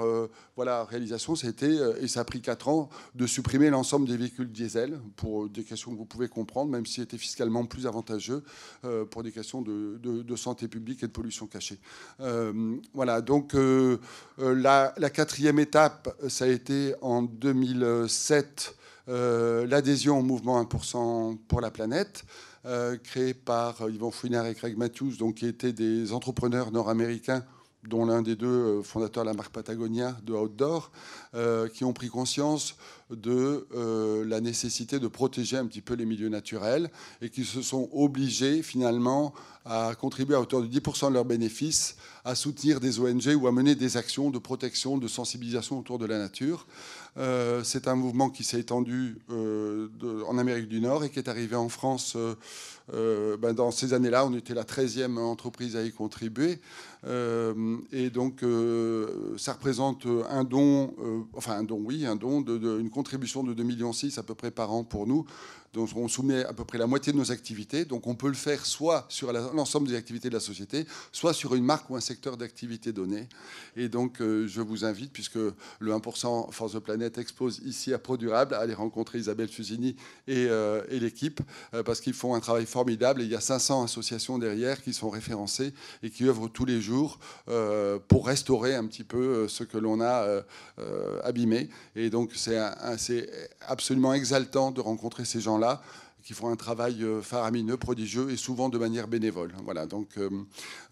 réalisations, c'était, et ça a pris 4 ans, de supprimer l'ensemble des véhicules diesel pour des questions que vous pouvez comprendre, même si c'était fiscalement plus avantageux pour des questions de santé publique et de pollution cachée. Voilà, donc la 4e étape, ça a été en 2007, l'adhésion au mouvement 1% pour la planète, créé par Yvon Chouinard et Craig Matthews, donc, qui étaient des entrepreneurs nord-américains, dont l'un des deux fondateurs de la marque Patagonia de outdoor, qui ont pris conscience de la nécessité de protéger un petit peu les milieux naturels et qui se sont obligés finalement à contribuer à hauteur de 10% de leurs bénéfices à soutenir des ONG ou à mener des actions de protection, de sensibilisation autour de la nature. C'est un mouvement qui s'est étendu en Amérique du Nord et qui est arrivé en France. Dans ces années-là, on était la 13e entreprise à y contribuer. Et donc, ça représente un don, une contribution de 2,6 millions à peu près par an pour nous. Donc, on soumet à peu près la moitié de nos activités. Donc, on peut le faire soit sur l'ensemble des activités de la société, soit sur une marque ou un secteur d'activité donné. Et donc, je vous invite, puisque le 1% Force de Planète expose ici à ProDurable, à aller rencontrer Isabelle Fusini et l'équipe, parce qu'ils font un travail formidable. Et il y a 500 associations derrière qui sont référencées et qui œuvrent tous les jours pour restaurer un petit peu ce que l'on a abîmé. Et donc, c'est absolument exaltant de rencontrer ces gens-là, qui font un travail faramineux, prodigieux et souvent de manière bénévole. Voilà, donc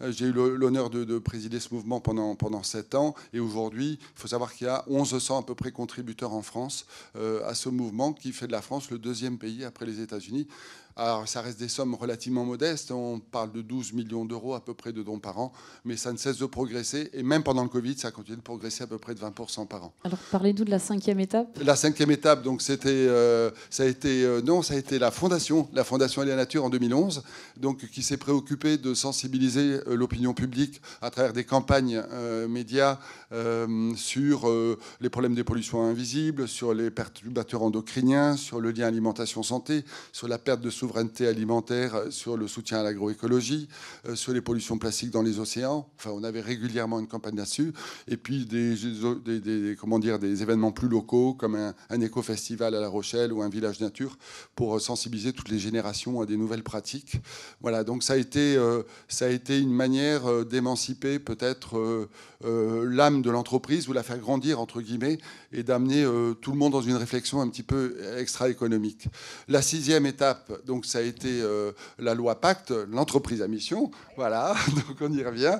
j'ai eu l'honneur de présider ce mouvement pendant 7 ans et aujourd'hui, il faut savoir qu'il y a 1100 à peu près contributeurs en France à ce mouvement qui fait de la France le 2e pays après les États-Unis. Alors, ça reste des sommes relativement modestes. On parle de 12 millions d'euros à peu près de dons par an, mais ça ne cesse de progresser. Et même pendant le Covid, ça continue de progresser à peu près de 20% par an. Alors, parlez-nous de la 5e étape. La 5e étape, donc, ça a été la Fondation et la Nature en 2011, donc, qui s'est préoccupée de sensibiliser l'opinion publique à travers des campagnes médias sur les problèmes des pollutions invisibles, sur les perturbateurs endocriniens, sur le lien alimentation-santé, sur la perte de souveraineté alimentaire, sur le soutien à l'agroécologie, sur les pollutions plastiques dans les océans. Enfin, on avait régulièrement une campagne là-dessus. Et puis des événements plus locaux, comme un éco-festival à La Rochelle ou un village nature, pour sensibiliser toutes les générations à des nouvelles pratiques. Voilà, donc ça a été une manière d'émanciper peut-être l'âme de l'entreprise, ou la faire grandir, entre guillemets, et d'amener tout le monde dans une réflexion un petit peu extra-économique. La 6e étape, donc, ça a été la loi Pacte, l'entreprise à mission. Voilà, donc on y revient.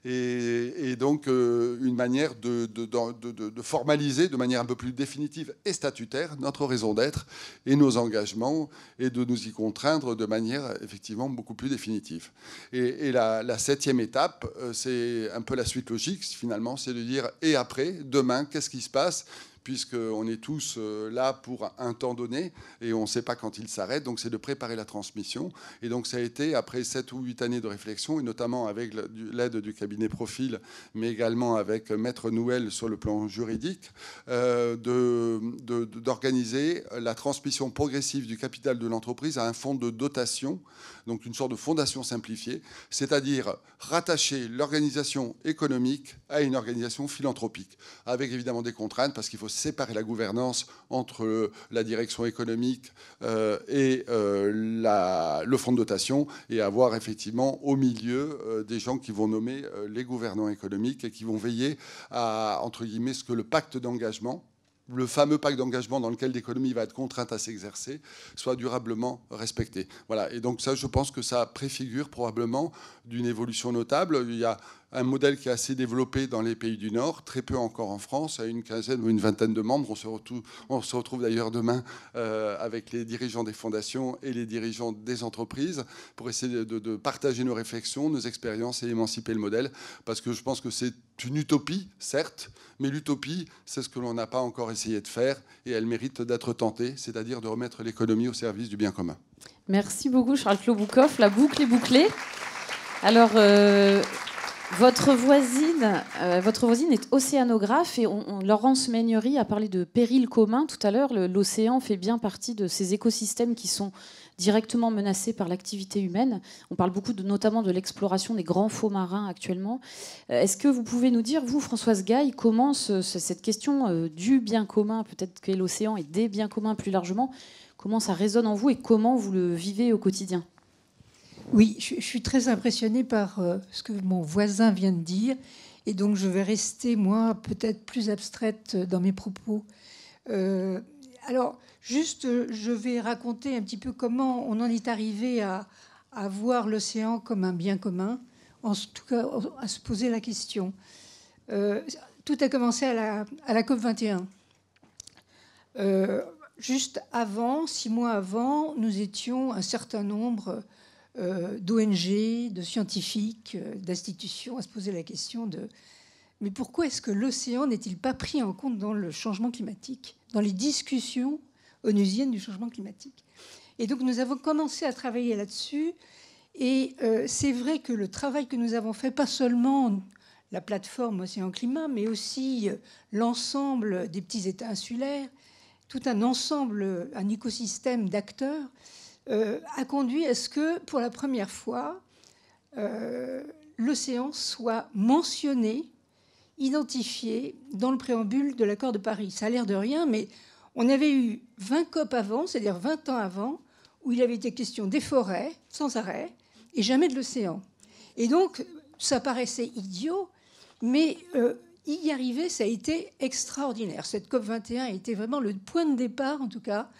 Et donc, une manière de formaliser de manière un peu plus définitive et statutaire notre raison d'être et nos engagements, et de nous y contraindre de manière effectivement beaucoup plus définitive. Et la 7e étape, c'est un peu la suite logique, finalement, c'est de dire, et après, demain, qu'est-ce qui se passe ? Puisqu'on est tous là pour un temps donné et on ne sait pas quand il s'arrête, donc c'est de préparer la transmission. Et donc ça a été, après 7 ou 8 années de réflexion, et notamment avec l'aide du cabinet Profil, mais également avec Maître Nouel sur le plan juridique, d'organiser la transmission progressive du capital de l'entreprise à un fonds de dotation, donc une sorte de fondation simplifiée, c'est-à-dire rattacher l'organisation économique à une organisation philanthropique, avec évidemment des contraintes, parce qu'il faut séparer la gouvernance entre la direction économique et le fonds de dotation, et avoir effectivement au milieu des gens qui vont nommer les gouvernants économiques et qui vont veiller à, entre guillemets, ce que le pacte d'engagement le fameux pacte d'engagement dans lequel l'économie va être contrainte à s'exercer soit durablement respecté. Voilà. Et donc ça, je pense que ça préfigure probablement d'une évolution notable. Il y a un modèle qui est assez développé dans les pays du Nord, très peu encore en France, à une quinzaine ou une vingtaine de membres. On se retrouve d'ailleurs demain avec les dirigeants des fondations et les dirigeants des entreprises pour essayer de partager nos réflexions, nos expériences et émanciper le modèle. Parce que je pense que c'est une utopie, certes, mais l'utopie, c'est ce que l'on n'a pas encore essayé de faire et elle mérite d'être tentée, c'est-à-dire de remettre l'économie au service du bien commun. Merci beaucoup, Charles Kloboukov. La boucle est bouclée. Alors... Votre voisine est océanographe et Laurence Meignery a parlé de péril commun tout à l'heure. L'océan fait bien partie de ces écosystèmes qui sont directement menacés par l'activité humaine. On parle beaucoup notamment de l'exploration des grands fonds marins actuellement. Est-ce que vous pouvez nous dire, vous, Françoise Gaille, comment cette question du bien commun, peut-être qu'est l'océan et des biens communs plus largement, comment ça résonne en vous et comment vous le vivez au quotidien ? Oui, je suis très impressionnée par ce que mon voisin vient de dire. Et donc, je vais rester, moi, peut-être plus abstraite dans mes propos. Alors, juste, je vais raconter un petit peu comment on en est arrivé à voir l'océan comme un bien commun, en tout cas à se poser la question. Tout a commencé à la COP21. Juste avant, 6 mois avant, nous étions un certain nombre d'ONG, de scientifiques, d'institutions à se poser la question de mais pourquoi est-ce que l'océan n'est-il pas pris en compte dans le changement climatique, dans les discussions onusiennes du changement climatique? Et donc nous avons commencé à travailler là-dessus et c'est vrai que le travail que nous avons fait, pas seulement la plateforme Océan Climat, mais aussi l'ensemble des petits États insulaires, tout un ensemble, un écosystème d'acteurs, a conduit à ce que, pour la première fois, l'océan soit mentionné, identifié dans le préambule de l'accord de Paris. Ça a l'air de rien, mais on avait eu 20 COP avant, c'est-à-dire 20 ans avant, où il avait été question des forêts, sans arrêt, et jamais de l'océan. Et donc, ça paraissait idiot, mais y arriver, ça a été extraordinaire. Cette COP 21 a été vraiment le point de départ, en tout cas,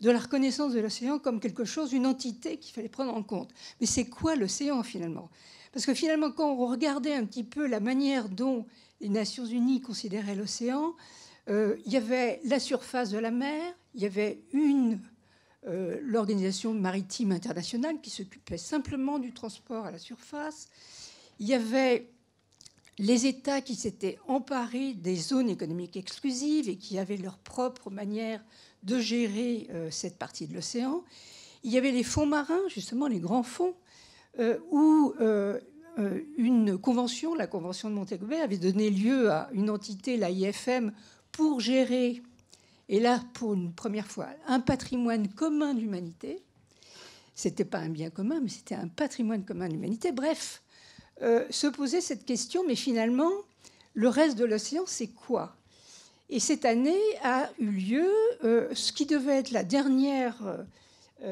de la reconnaissance de l'océan comme quelque chose, une entité qu'il fallait prendre en compte. Mais c'est quoi l'océan, finalement? Parce que finalement, quand on regardait un petit peu la manière dont les Nations Unies considéraient l'océan, il y avait la surface de la mer, il y avait l'Organisation maritime internationale qui s'occupait simplement du transport à la surface, il y avait les États qui s'étaient emparés des zones économiques exclusives et qui avaient leur propre manière de gérer cette partie de l'océan. Il y avait les fonds marins, justement les grands fonds, où une convention, la convention de Montego Bay, avait donné lieu à une entité, la IFM, pour gérer, et là pour une première fois, un patrimoine commun de l'humanité. Ce n'était pas un bien commun, mais c'était un patrimoine commun de l'humanité. Bref, se poser cette question, mais finalement, le reste de l'océan, c'est quoi? Et cette année a eu lieu ce qui devait être la dernière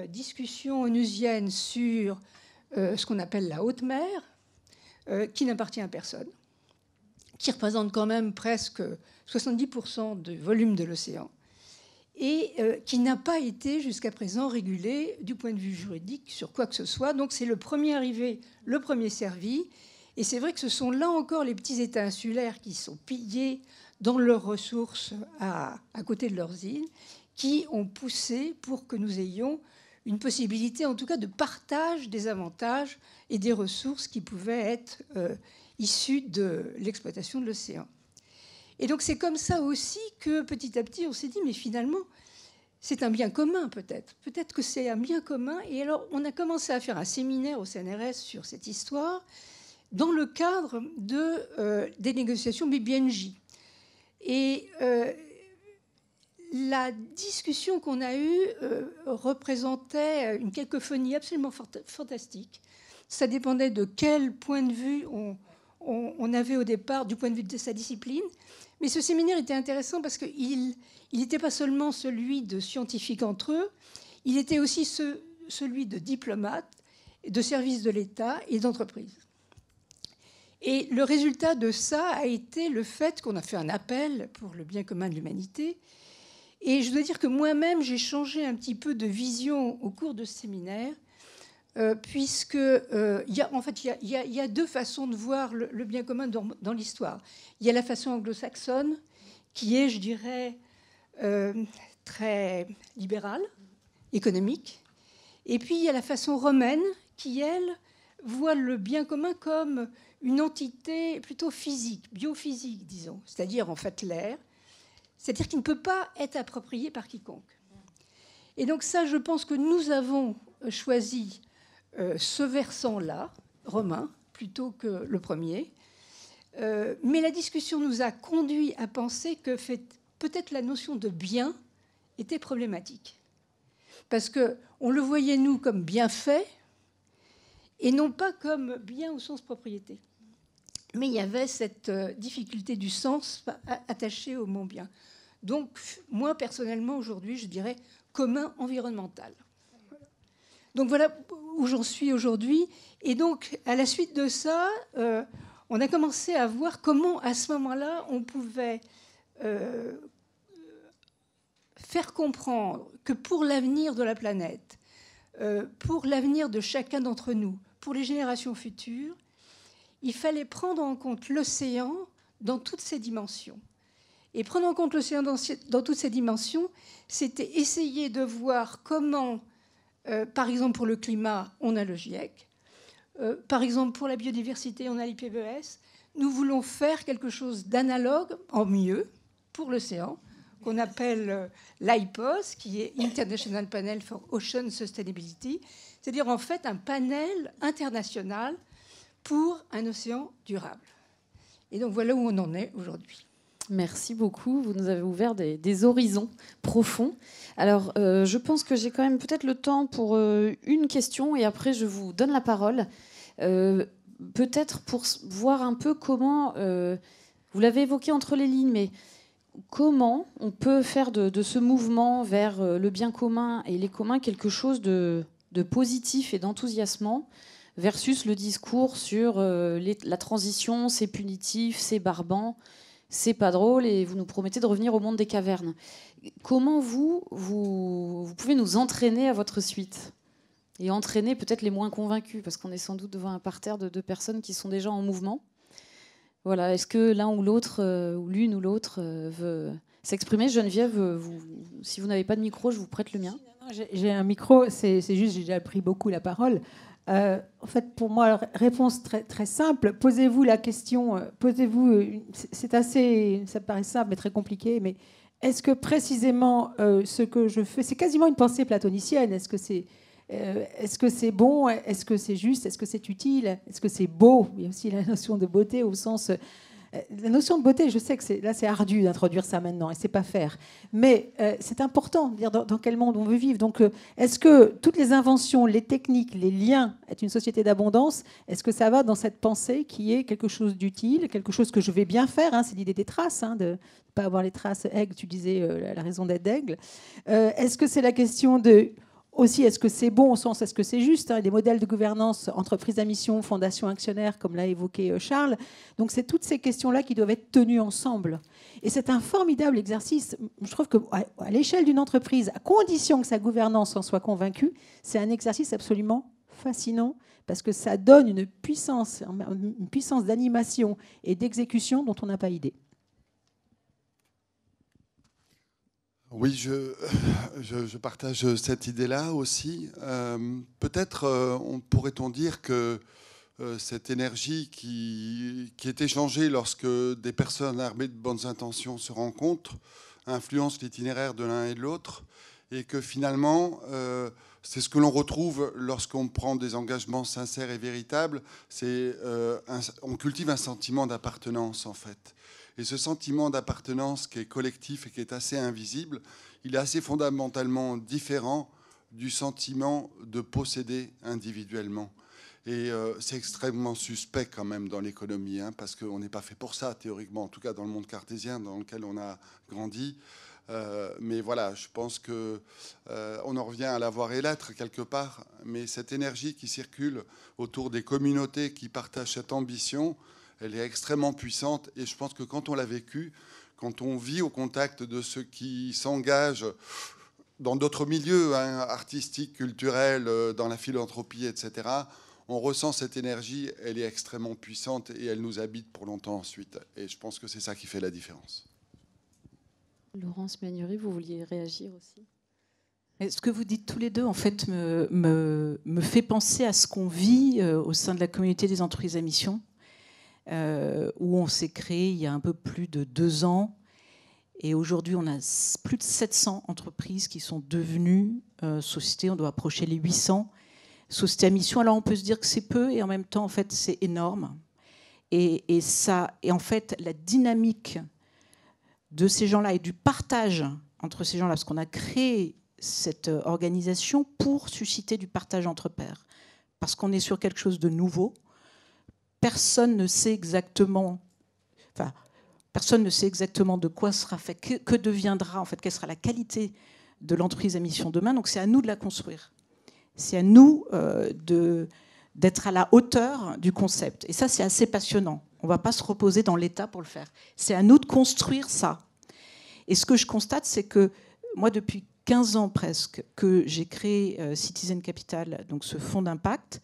discussion onusienne sur ce qu'on appelle la haute mer, qui n'appartient à personne, qui représente quand même presque 70% du volume de l'océan, et qui n'a pas été jusqu'à présent régulé du point de vue juridique sur quoi que ce soit. Donc c'est le premier arrivé, le premier servi. Et c'est vrai que ce sont là encore les petits États insulaires qui sont pillés dans leurs ressources à côté de leurs îles, qui ont poussé pour que nous ayons une possibilité, en tout cas, de partage des avantages et des ressources qui pouvaient être issues de l'exploitation de l'océan. Et donc c'est comme ça aussi que petit à petit on s'est dit, mais finalement, c'est un bien commun peut-être. Peut-être que c'est un bien commun. Et alors on a commencé à faire un séminaire au CNRS sur cette histoire dans le cadre des négociations BBNJ. Et la discussion qu'on a eue représentait une cacophonie absolument fantastique. Ça dépendait de quel point de vue on avait au départ, du point de vue de sa discipline. Mais ce séminaire était intéressant parce qu'il n'était pas seulement celui de scientifiques entre eux, il était aussi celui de diplomates, de services de l'État et d'entreprises. Et le résultat de ça a été le fait qu'on a fait un appel pour le bien commun de l'humanité. Et je dois dire que moi-même, j'ai changé un petit peu de vision au cours de ce séminaire, puisque il y a deux façons de voir le bien commun dans l'histoire. Il y a la façon anglo-saxonne, qui est, je dirais, très libérale, économique. Et puis, il y a la façon romaine, qui, elle, voit le bien commun comme une entité plutôt physique, biophysique, disons, c'est-à-dire en fait l'air, c'est-à-dire qu'il ne peut pas être approprié par quiconque. Et donc ça, je pense que nous avons choisi ce versant-là, romain, plutôt que le premier. Mais la discussion nous a conduit à penser que peut-être la notion de bien était problématique. Parce qu'on le voyait, nous, comme bien fait, et non pas comme bien au sens propriété. Mais il y avait cette difficulté du sens attachée au mot bien. Donc, moi, personnellement, aujourd'hui, je dirais commun environnemental. Donc, voilà où j'en suis aujourd'hui. Et donc, à la suite de ça, on a commencé à voir comment, à ce moment-là, on pouvait faire comprendre que pour l'avenir de la planète, pour l'avenir de chacun d'entre nous, pour les générations futures, il fallait prendre en compte l'océan dans toutes ses dimensions. Et prendre en compte l'océan dans toutes ses dimensions, c'était essayer de voir comment, par exemple pour le climat, on a le GIEC, par exemple pour la biodiversité, on a l'IPBES. Nous voulons faire quelque chose d'analogue, en mieux, pour l'océan, qu'on appelle l'IPOS, qui est International Panel for Ocean Sustainability, c'est-à-dire en fait un panel international pour un océan durable. Et donc voilà où on en est aujourd'hui. Merci beaucoup. Vous nous avez ouvert des horizons profonds. Alors, je pense que j'ai quand même peut-être le temps pour une question et après, je vous donne la parole. Peut-être pour voir un peu comment, vous l'avez évoqué entre les lignes, mais comment on peut faire de ce mouvement vers le bien commun et les communs quelque chose de positif et d'enthousiasmant versus le discours sur la transition, c'est punitif, c'est barbant, c'est pas drôle et vous nous promettez de revenir au monde des cavernes. Comment vous pouvez nous entraîner à votre suite et entraîner peut-être les moins convaincus, parce qu'on est sans doute devant un parterre de personnes qui sont déjà en mouvement. Voilà, est-ce que l'un ou l'autre, ou l'une ou l'autre veut s'exprimer? Geneviève, si vous n'avez pas de micro, je vous prête le mien. J'ai un micro, c'est juste, j'ai déjà pris beaucoup la parole. En fait, pour moi, réponse très, très simple. Posez-vous la question, c'est assez, ça paraît simple mais très compliqué, mais est-ce que précisément ce que je fais, c'est quasiment une pensée platonicienne, est-ce que c'est bon, est-ce que c'est juste, est-ce que c'est utile, est-ce que c'est beau? Il y a aussi la notion de beauté au sens... La notion de beauté, je sais que c'est ardu d'introduire ça maintenant, et c'est pas faire. Mais c'est important de dire dans quel monde on veut vivre. Donc, est-ce que toutes les inventions, les techniques, les liens, est une société d'abondance? Est-ce que ça va dans cette pensée qui est quelque chose d'utile, quelque chose que je vais bien faire, hein, c'est l'idée des traces, hein, de ne pas avoir les traces aigle, tu disais la raison d'être d'aigle. Est-ce que c'est la question de... Aussi, est-ce que c'est bon au sens, est-ce que c'est juste, hein, des modèles de gouvernance, entreprise à mission, fondation actionnaire, comme l'a évoqué Charles. Donc, c'est toutes ces questions-là qui doivent être tenues ensemble. Et c'est un formidable exercice. Je trouve qu'à l'échelle d'une entreprise, à condition que sa gouvernance en soit convaincue, c'est un exercice absolument fascinant parce que ça donne une puissance d'animation et d'exécution dont on n'a pas idée. Oui, je partage cette idée-là aussi. Peut-être pourrait-on dire que cette énergie qui est échangée lorsque des personnes armées de bonnes intentions se rencontrent influence l'itinéraire de l'un et de l'autre, et que finalement, c'est ce que l'on retrouve lorsqu'on prend des engagements sincères et véritables. On cultive un sentiment d'appartenance, en fait. Et ce sentiment d'appartenance qui est collectif et qui est assez invisible, il est assez fondamentalement différent du sentiment de posséder individuellement. Et c'est extrêmement suspect quand même dans l'économie, hein, parce qu'on n'est pas fait pour ça, théoriquement, en tout cas dans le monde cartésien dans lequel on a grandi. Mais voilà, je pense qu'on en revient à l'avoir et l'être quelque part, mais cette énergie qui circule autour des communautés qui partagent cette ambition, elle est extrêmement puissante. Et je pense que quand on l'a vécu, quand on vit au contact de ceux qui s'engagent dans d'autres milieux, hein, artistiques, culturels, dans la philanthropie, etc., on ressent cette énergie, elle est extrêmement puissante et elle nous habite pour longtemps ensuite. Et je pense que c'est ça qui fait la différence. Laurence Magnery, vous vouliez réagir aussi? Ce que vous dites tous les deux, en fait, me fait penser à ce qu'on vit au sein de la communauté des entreprises à mission, où on s'est créé il y a un peu plus de 2 ans. Et aujourd'hui, on a plus de 700 entreprises qui sont devenues sociétés. On doit approcher les 800 sociétés à mission. Alors, on peut se dire que c'est peu, et en même temps, en fait, c'est énorme. Et en fait, la dynamique de ces gens-là et du partage entre ces gens-là, parce qu'on a créé cette organisation pour susciter du partage entre pairs, parce qu'on est sur quelque chose de nouveau. Personne ne sait exactement, de quoi sera fait, que deviendra, en fait, quelle sera la qualité de l'entreprise à mission demain. Donc c'est à nous de la construire. C'est à nous d'être à la hauteur du concept. Et ça, c'est assez passionnant. On ne va pas se reposer dans l'état pour le faire. C'est à nous de construire ça. Et ce que je constate, c'est que moi, depuis 15 ans presque, que j'ai créé Citizen Capital, donc ce fonds d'impact,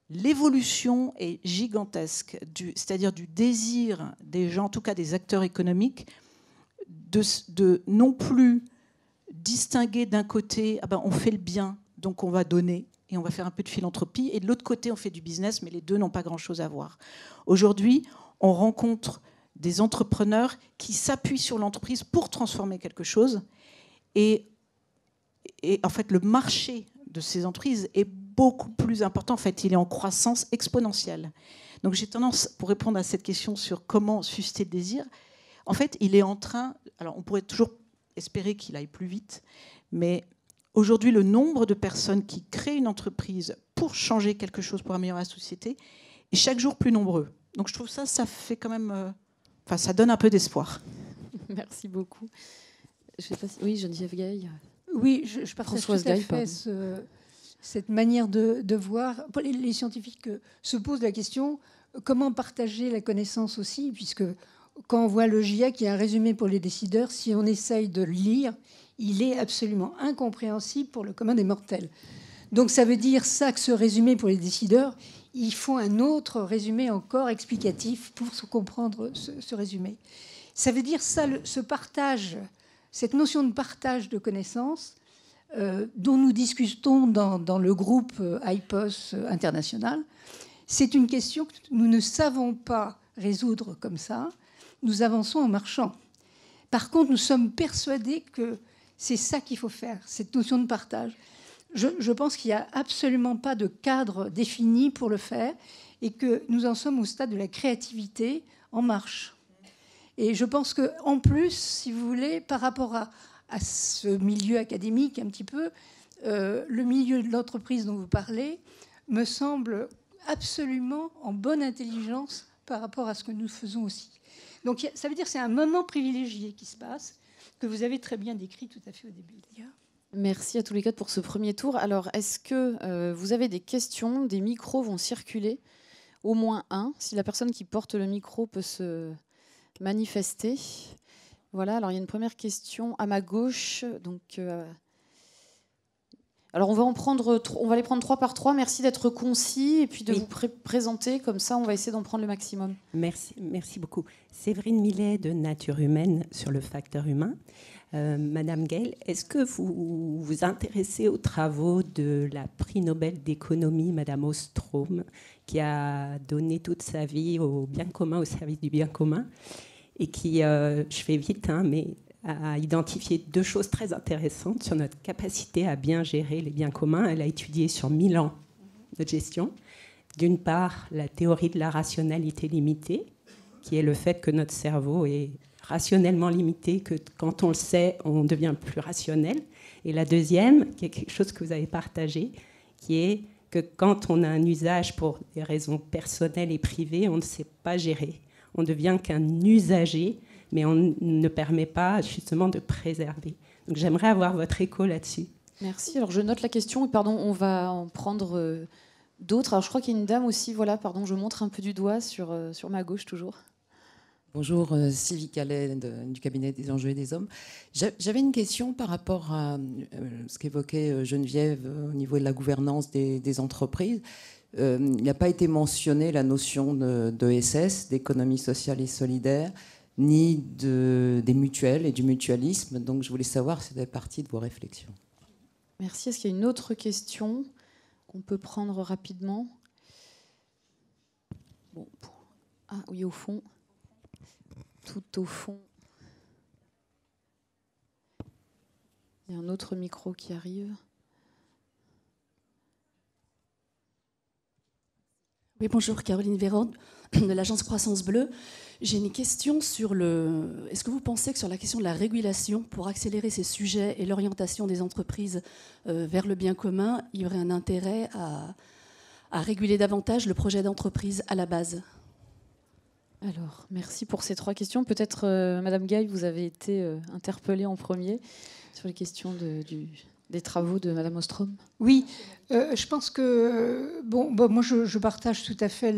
l'évolution est gigantesque, c'est-à-dire du désir des gens, en tout cas des acteurs économiques, de non plus distinguer d'un côté, on fait le bien, donc on va donner, et on va faire un peu de philanthropie, et de l'autre côté, on fait du business, mais les deux n'ont pas grand-chose à voir. Aujourd'hui, on rencontre des entrepreneurs qui s'appuient sur l'entreprise pour transformer quelque chose, et en fait, le marché de ces entreprises est beaucoup plus important. En fait, il est en croissance exponentielle. Donc j'ai tendance, pour répondre à cette question sur comment susciter le désir, en fait, il est en train... Alors, on pourrait toujours espérer qu'il aille plus vite, mais aujourd'hui, le nombre de personnes qui créent une entreprise pour changer quelque chose, pour améliorer la société, est chaque jour plus nombreux. Donc je trouve ça fait quand même... ça donne un peu d'espoir. Merci beaucoup. Je sais pas si... Oui, Geneviève Gaille. Oui, je partage tout à fait cette manière de voir. Les scientifiques se posent la question comment partager la connaissance aussi, puisque quand on voit le GIEC, il y a un résumé pour les décideurs, si on essaye de le lire, il est absolument incompréhensible pour le commun des mortels. Donc ça veut dire ça que ce résumé pour les décideurs, il faut un autre résumé encore explicatif pour comprendre ce résumé. Ça veut dire ça, ce partage, cette notion de partage de connaissances dont nous discutons dans le groupe IPOS international, c'est une question que nous ne savons pas résoudre comme ça. Nous avançons en marchant. Par contre, nous sommes persuadés que c'est ça qu'il faut faire, cette notion de partage. Je pense qu'il n'y a absolument pas de cadre défini pour le faire et que nous en sommes au stade de la créativité en marche. Et je pense qu'en plus, si vous voulez, par rapport à ce milieu académique un petit peu, le milieu de l'entreprise dont vous parlez me semble absolument en bonne intelligence par rapport à ce que nous faisons aussi. Donc ça veut dire que c'est un moment privilégié qui se passe, que vous avez très bien décrit tout à fait au début. Merci à tous les quatre pour ce premier tour. Alors, est-ce que vous avez des questions? Des micros vont circuler, au moins un. Si la personne qui porte le micro peut se manifester. Voilà, alors il y a une première question à ma gauche. Donc, alors on va les prendre 3 par 3. Merci d'être concis et puis de vous présenter. Comme ça, on va essayer d'en prendre le maximum. Merci beaucoup. Séverine Millet de Nature Humaine sur le facteur humain. Madame Gayle, est-ce que vous vous intéressez aux travaux de la prix Nobel d'économie, Madame Ostrom, qui a donné toute sa vie au bien commun, au service du bien commun, et qui, je fais vite, mais a identifié 2 choses très intéressantes sur notre capacité à bien gérer les biens communs. Elle a étudié sur 1000 ans de gestion. D'une part, la théorie de la rationalité limitée, qui est le fait que notre cerveau est rationnellement limité, que quand on le sait, on devient plus rationnel. Et la deuxième, qui est quelque chose que vous avez partagé, qui est que quand on a un usage pour des raisons personnelles et privées, on ne sait pas gérer. On devient qu'un usager, mais on ne permet pas justement de préserver. Donc j'aimerais avoir votre écho là-dessus. Merci. Alors je note la question. Pardon, on va en prendre D'autres? Alors je crois qu'il y a une dame aussi, voilà, pardon, je montre un peu du doigt sur ma gauche toujours. Bonjour, Sylvie Calais du cabinet des enjeux et des hommes. J'avais une question par rapport à ce qu'évoquait Geneviève au niveau de la gouvernance des entreprises. Il n'a pas été mentionné la notion d'ESS, d'économie sociale et solidaire, ni des mutuelles et du mutualisme. Donc je voulais savoir si ça fait partie de vos réflexions. Merci. Est-ce qu'il y a une autre question qu'on peut prendre rapidement? Bon. Ah oui, au fond. Tout au fond. Il y a un autre micro qui arrive. Oui, bonjour, Caroline Véran, de l'agence Croissance Bleue. J'ai une question sur est-ce que vous pensez que sur la question de la régulation, pour accélérer ces sujets et l'orientation des entreprises vers le bien commun, il y aurait un intérêt à réguler davantage le projet d'entreprise à la base? Alors, merci pour ces 3 questions. Peut-être, Madame Gaille, vous avez été interpellée en premier sur les questions des travaux de Madame Ostrom. Oui, je pense que moi je partage tout à fait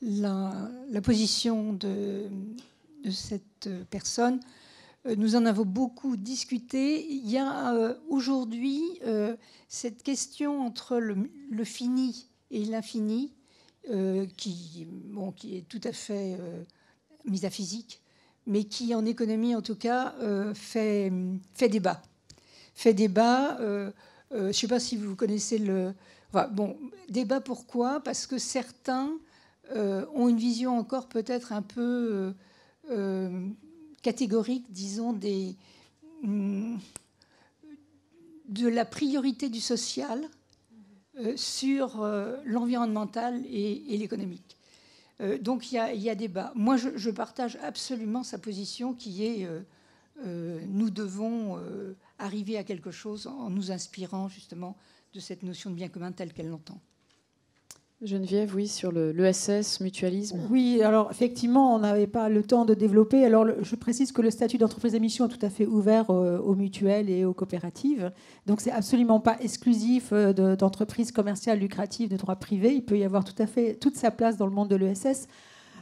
la position de cette personne. Nous en avons beaucoup discuté. Il y a aujourd'hui cette question entre le fini et l'infini qui est tout à fait métaphysique, mais qui en économie en tout cas fait débat. Je ne sais pas si vous connaissez débat pourquoi? Parce que certains ont une vision encore peut-être un peu catégorique, disons, de la priorité du social sur l'environnemental et l'économique. Donc il y a débat. Moi, je partage absolument sa position qui est nous devons arriver à quelque chose en nous inspirant justement de cette notion de bien commun telle qu'elle l'entend. Geneviève, oui, sur l'ESS, mutualisme. Oui, alors effectivement, on n'avait pas le temps de développer. Alors je précise que le statut d'entreprise à mission est tout à fait ouvert aux mutuelles et aux coopératives. Donc c'est absolument pas exclusif d'entreprises commerciales lucratives de droit privé. Il peut y avoir tout à fait toute sa place dans le monde de l'ESS.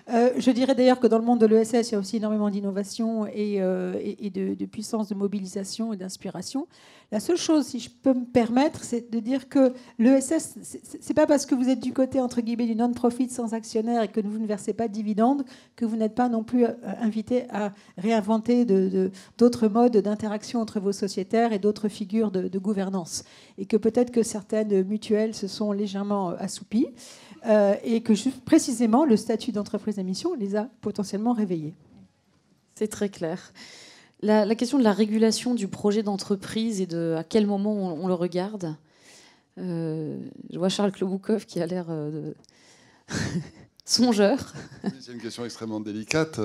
Je dirais d'ailleurs que dans le monde de l'ESS, il y a aussi énormément d'innovation et de puissance de mobilisation et d'inspiration. La seule chose, si je peux me permettre, c'est de dire que l'ESS, c'est pas parce que vous êtes du côté, entre guillemets, du non-profit sans actionnaire et que vous ne versez pas de dividendes que vous n'êtes pas non plus invité à réinventer d'autres modes d'interaction entre vos sociétaires et d'autres figures de gouvernance. Et que peut-être que certaines mutuelles se sont légèrement assoupies. Et que précisément le statut d'entreprise à mission les a potentiellement réveillés. C'est très clair. La question de la régulation du projet d'entreprise et à quel moment on le regarde. Je vois Charles Kloboukov qui a l'air songeur. C'est une question extrêmement délicate.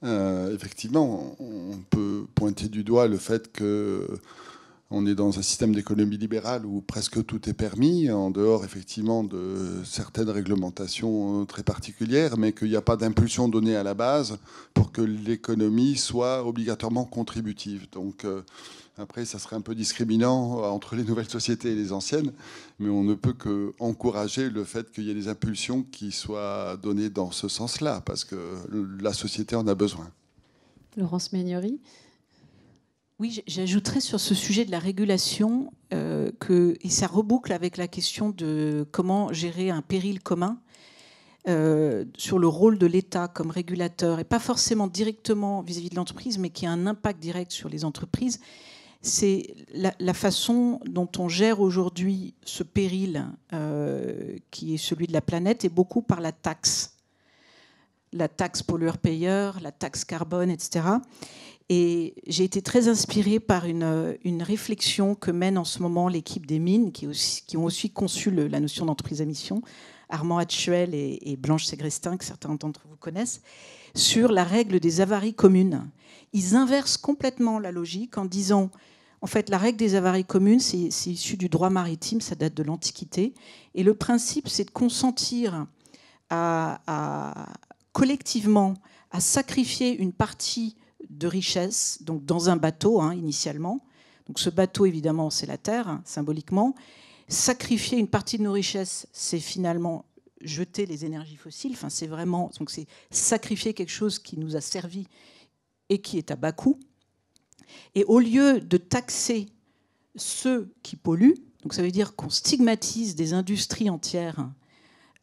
Effectivement, on peut pointer du doigt le fait que on est dans un système d'économie libérale où presque tout est permis, en dehors effectivement de certaines réglementations très particulières, mais qu'il n'y a pas d'impulsion donnée à la base pour que l'économie soit obligatoirement contributive. Donc après, ça serait un peu discriminant entre les nouvelles sociétés et les anciennes, mais on ne peut qu'encourager le fait qu'il y ait des impulsions qui soient données dans ce sens-là, parce que la société en a besoin. Laurence Meignery. Oui, j'ajouterais sur ce sujet de la régulation et ça reboucle avec la question de comment gérer un péril commun sur le rôle de l'État comme régulateur, et pas forcément directement vis-à-vis de l'entreprise, mais qui a un impact direct sur les entreprises. C'est la façon dont on gère aujourd'hui ce péril qui est celui de la planète, et beaucoup par la taxe pollueur-payeur, la taxe carbone, etc. Et j'ai été très inspirée par une réflexion que mène en ce moment l'équipe des mines, qui ont aussi conçu la notion d'entreprise à mission, Armand Hatchuel et Blanche Ségrestin, que certains d'entre vous connaissent, sur la règle des avaries communes. Ils inversent complètement la logique en disant, en fait, la règle des avaries communes, c'est issu du droit maritime, ça date de l'Antiquité, et le principe, c'est de consentir collectivement à sacrifier une partie de richesse, donc dans un bateau initialement. Donc ce bateau, évidemment, c'est la terre, symboliquement. sacrifier une partie de nos richesses, c'est finalement jeter les énergies fossiles. Enfin, c'est vraiment, donc c'est sacrifier quelque chose qui nous a servi et qui est à bas coût. Et au lieu de taxer ceux qui polluent, donc ça veut dire qu'on stigmatise des industries entières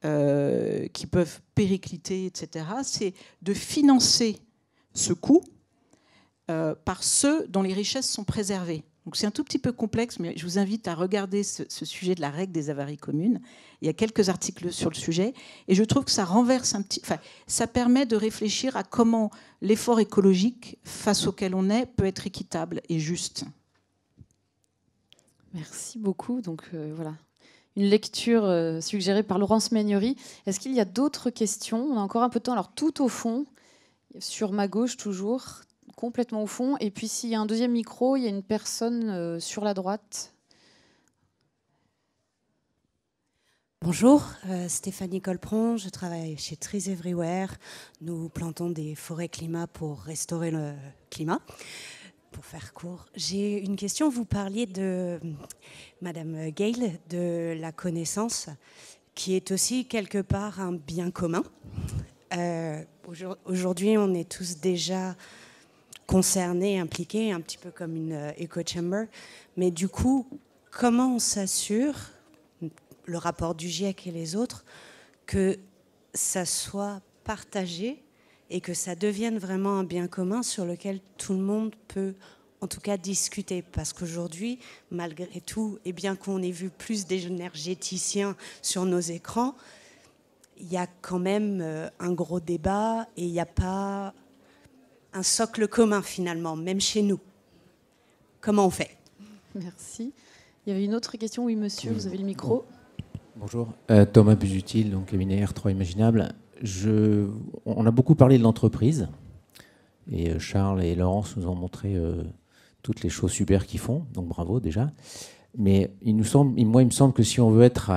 qui peuvent péricliter, etc., c'est de financer ce coût par ceux dont les richesses sont préservées. Donc c'est un tout petit peu complexe, mais je vous invite à regarder ce sujet de la règle des avaries communes. Il y a quelques articles sur le sujet, et je trouve que ça renverse un petit... Enfin, ça permet de réfléchir à comment l'effort écologique face auquel on est peut être équitable et juste. Merci beaucoup. Donc voilà, une lecture suggérée par Laurence Meignery. Est-ce qu'il y a d'autres questions? On a encore un peu de temps. Alors tout au fond, sur ma gauche toujours, complètement au fond. Et puis s'il y a un deuxième micro, il y a une personne sur la droite. Bonjour, Stéphanie Colpron, je travaille chez Trees Everywhere. Nous plantons des forêts climat pour restaurer le climat. Pour faire court, j'ai une question. Vous parliez de Madame Gale, de la connaissance, qui est aussi quelque part un bien commun. Aujourd'hui, on est tous déjà concernés, impliqués, un petit peu comme une echo chamber. Mais du coup, comment on s'assure, le rapport du GIEC et les autres, que ça soit partagé et que ça devienne vraiment un bien commun sur lequel tout le monde peut, en tout cas, discuter. Parce qu'aujourd'hui, malgré tout, et bien qu'on ait vu plus d'énergéticiens sur nos écrans, il y a quand même un gros débat et il n'y a pas un socle commun, finalement, même chez nous. Comment on fait? Merci. Il y avait une autre question. Oui, monsieur, vous avez le micro. Bonjour. Thomas Busutil, donc cabinet R3 Imaginable. On a beaucoup parlé de l'entreprise et Charles et Laurence nous ont montré toutes les choses super qu'ils font, donc bravo déjà. Mais il me semble que si on veut être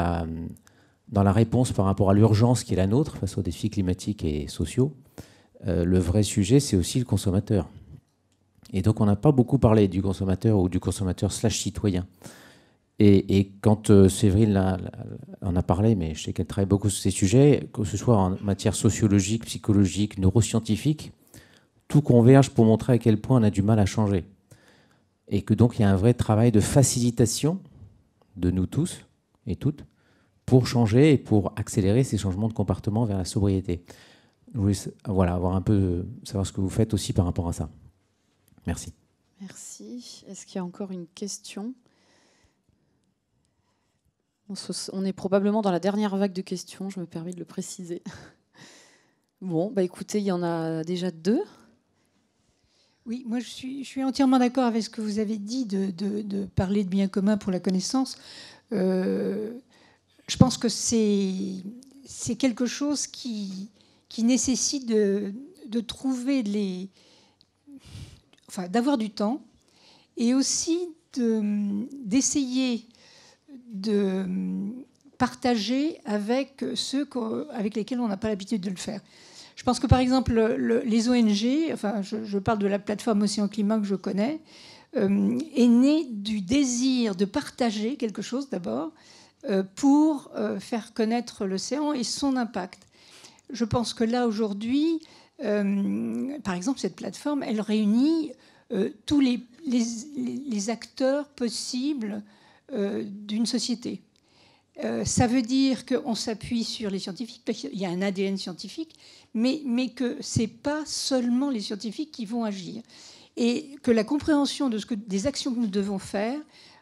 dans la réponse par rapport à l'urgence qui est la nôtre face aux défis climatiques et sociaux, le vrai sujet, c'est aussi le consommateur. Et donc on n'a pas beaucoup parlé du consommateur ou du consommateur/citoyen. Et quand Séverine en a parlé, mais je sais qu'elle travaille beaucoup sur ces sujets, que ce soit en matière sociologique, psychologique, neuroscientifique, tout converge pour montrer à quel point on a du mal à changer. Et que donc il y a un vrai travail de facilitation de nous tous et toutes pour changer et pour accélérer ces changements de comportement vers la sobriété. Je voulais avoir un peu, savoir ce que vous faites aussi par rapport à ça. Merci. Merci. Est-ce qu'il y a encore une question ? On est probablement dans la dernière vague de questions, je me permets de le préciser. Bon, bah écoutez, il y en a déjà 2. Oui, moi je suis entièrement d'accord avec ce que vous avez dit de parler de bien commun pour la connaissance. Je pense que c'est quelque chose qui nécessite de trouver d'avoir du temps et aussi d'essayer de partager avec ceux avec lesquels on n'a pas l'habitude de le faire. Je pense que, par exemple, les ONG, enfin, je parle de la plateforme Océan Climat que je connais, est née du désir de partager quelque chose d'abord pour faire connaître l'océan et son impact. Je pense que là, aujourd'hui, par exemple, cette plateforme, elle réunit tous les acteurs possibles d'une société. Ça veut dire qu'on s'appuie sur les scientifiques, parce qu'il y a un ADN scientifique, mais que ce n'est pas seulement les scientifiques qui vont agir. Et que la compréhension des actions que nous devons faire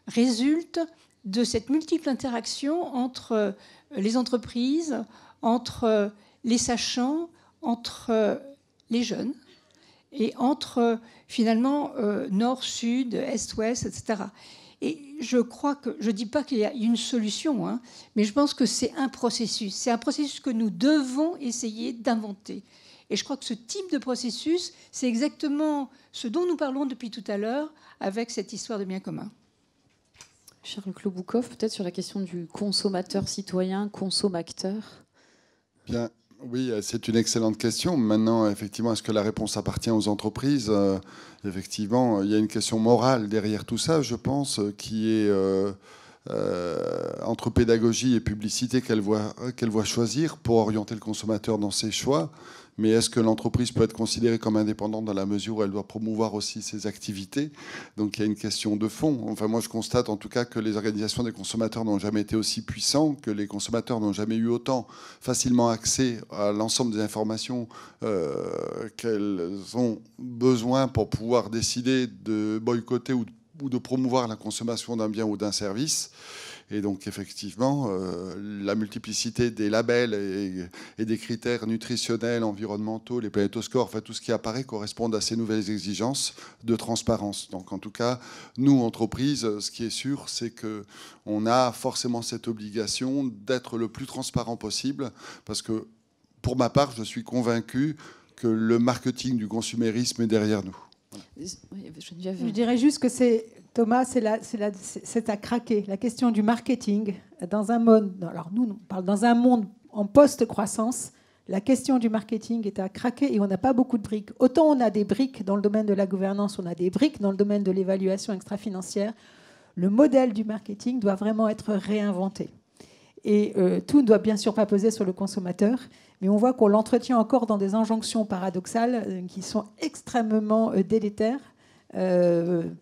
résulte de cette multiple interaction entre les entreprises, entre les sachants, entre les jeunes, et entre, finalement, nord, sud, est, ouest, etc. Et je crois que, je ne dis pas qu'il y a une solution, hein, mais je pense que c'est un processus. C'est un processus que nous devons essayer d'inventer. Et je crois que ce type de processus, c'est exactement ce dont nous parlons depuis tout à l'heure avec cette histoire de bien commun. Charles Kloboukov, peut-être sur la question du consommateur-citoyen, consomme-acteur. Bien. Oui, c'est une excellente question. Maintenant, effectivement, est-ce que la réponse appartient aux entreprises ? Effectivement, il y a une question morale derrière tout ça, je pense, qui est entre pédagogie et publicité qu'elle voit choisir pour orienter le consommateur dans ses choix. Mais est-ce que l'entreprise peut être considérée comme indépendante dans la mesure où elle doit promouvoir aussi ses activités? Donc il y a une question de fond. Enfin, moi, je constate en tout cas que les organisations des consommateurs n'ont jamais été aussi puissants, que les consommateurs n'ont jamais eu autant facilement accès à l'ensemble des informations qu'elles ont besoin pour pouvoir décider de boycotter ou de promouvoir la consommation d'un bien ou d'un service. Et donc, effectivement, la multiplicité des labels et des critères nutritionnels, environnementaux, les planétoscores, enfin, tout ce qui apparaît correspond à ces nouvelles exigences de transparence. Donc, en tout cas, nous, entreprises, ce qui est sûr, c'est qu'on a forcément cette obligation d'être le plus transparent possible, parce que, pour ma part, je suis convaincu que le marketing du consumérisme est derrière nous. Voilà. Je dirais juste que c'est... Thomas, c'est à craquer. La question du marketing, dans un monde, alors nous, on parle dans un monde en post-croissance, la question du marketing est à craquer et on n'a pas beaucoup de briques. Autant on a des briques dans le domaine de la gouvernance, on a des briques dans le domaine de l'évaluation extra-financière, le modèle du marketing doit vraiment être réinventé. Et tout ne doit bien sûr pas peser sur le consommateur, mais on voit qu'on l'entretient encore dans des injonctions paradoxales qui sont extrêmement délétères,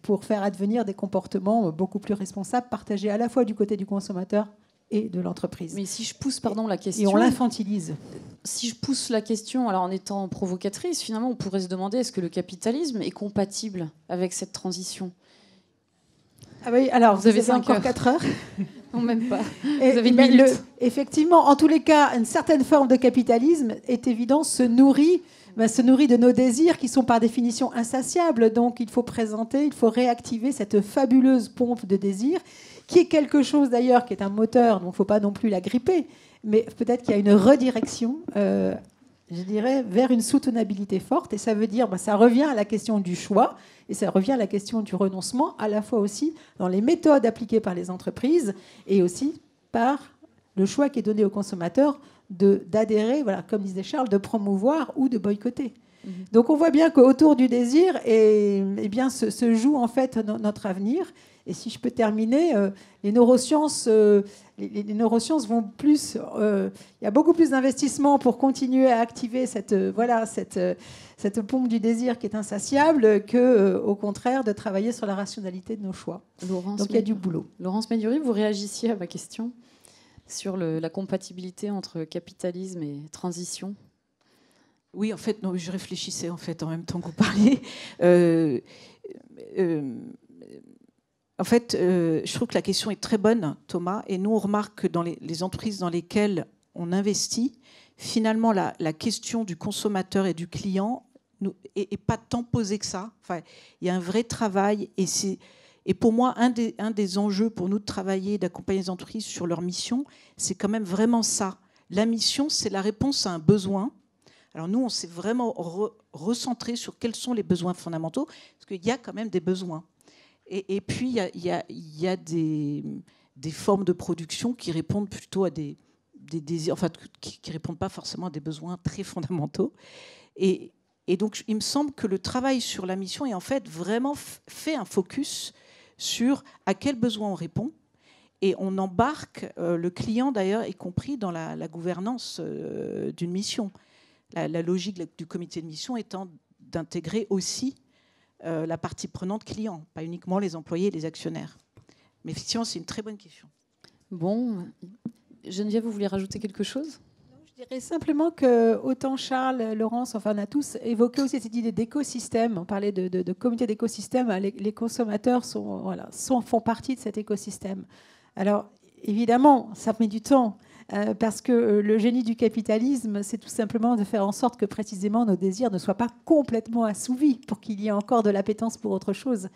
pour faire advenir des comportements beaucoup plus responsables, partagés à la fois du côté du consommateur et de l'entreprise. Mais si je pousse la question... Et on l'infantilise. Si je pousse la question, alors en étant provocatrice, finalement, on pourrait se demander est-ce que le capitalisme est compatible avec cette transition? Ah oui, alors vous avez encore 4 heures. Non, même pas. Vous avez une minute. Effectivement, en tous les cas, une certaine forme de capitalisme est évident, se nourrit de nos désirs qui sont par définition insatiables. Donc il faut présenter, il faut réactiver cette fabuleuse pompe de désir, qui est quelque chose d'ailleurs qui est un moteur, donc il ne faut pas non plus la gripper, mais peut-être qu'il y a une redirection, je dirais, vers une soutenabilité forte. Et ça veut dire, ça revient à la question du choix, et ça revient à la question du renoncement, à la fois aussi dans les méthodes appliquées par les entreprises, et aussi par le choix qui est donné aux consommateurs d'adhérer, voilà, comme disait Charles, de promouvoir ou de boycotter. Donc on voit bien qu'autour du désir bien, se joue en fait notre avenir. Et si je peux terminer, les neurosciences vont plus... Il y a beaucoup plus d'investissements pour continuer à activer cette pompe du désir qui est insatiable qu'au contraire de travailler sur la rationalité de nos choix. Donc il y a du boulot. Laurence Médiori, vous réagissiez à ma question sur la compatibilité entre capitalisme et transition. Oui, en fait, non, je réfléchissais en même temps que vous parliez. En fait, je trouve que la question est très bonne, Thomas, et nous, on remarque que dans les entreprises dans lesquelles on investit, finalement, la question du consommateur et du client n'est pas tant posée que ça. Enfin, il y a un vrai travail, et pour moi, un des enjeux pour nous de travailler, d'accompagner les entreprises sur leur mission, c'est quand même vraiment ça. La mission, c'est la réponse à un besoin. Alors nous, on s'est vraiment recentré sur quels sont les besoins fondamentaux, parce qu'il y a quand même des besoins. Et puis, il y a des formes de production qui répondent plutôt à des désirs, enfin, qui répondent pas forcément à des besoins très fondamentaux. Et donc, il me semble que le travail sur la mission est en fait vraiment fait un focus sur à quels besoins on répond. Et on embarque le client, d'ailleurs, y compris dans la gouvernance d'une mission. La logique du comité de mission étant d'intégrer aussi la partie prenante client, pas uniquement les employés et les actionnaires. Mais effectivement, c'est une très bonne question. Bon, Geneviève, vous voulez rajouter quelque chose ? Je dirais simplement que autant Charles, Laurence, enfin on a tous évoqué aussi cette idée d'écosystème. On parlait de comité d'écosystème. Les consommateurs font partie de cet écosystème. Alors évidemment, ça met du temps. Parce que le génie du capitalisme, c'est tout simplement de faire en sorte que précisément nos désirs ne soient pas complètement assouvis pour qu'il y ait encore de l'appétence pour autre chose.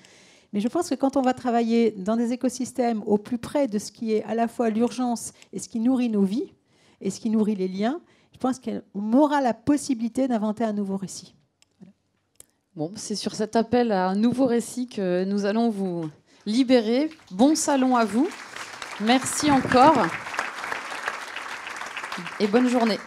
Mais je pense que quand on va travailler dans des écosystèmes au plus près de ce qui est à la fois l'urgence et ce qui nourrit nos vies et ce qui nourrit les liens, je pense qu'on aura la possibilité d'inventer un nouveau récit. Voilà. Bon, c'est sur cet appel à un nouveau récit que nous allons vous libérer. Bon salon à vous. Merci encore. Et bonne journée.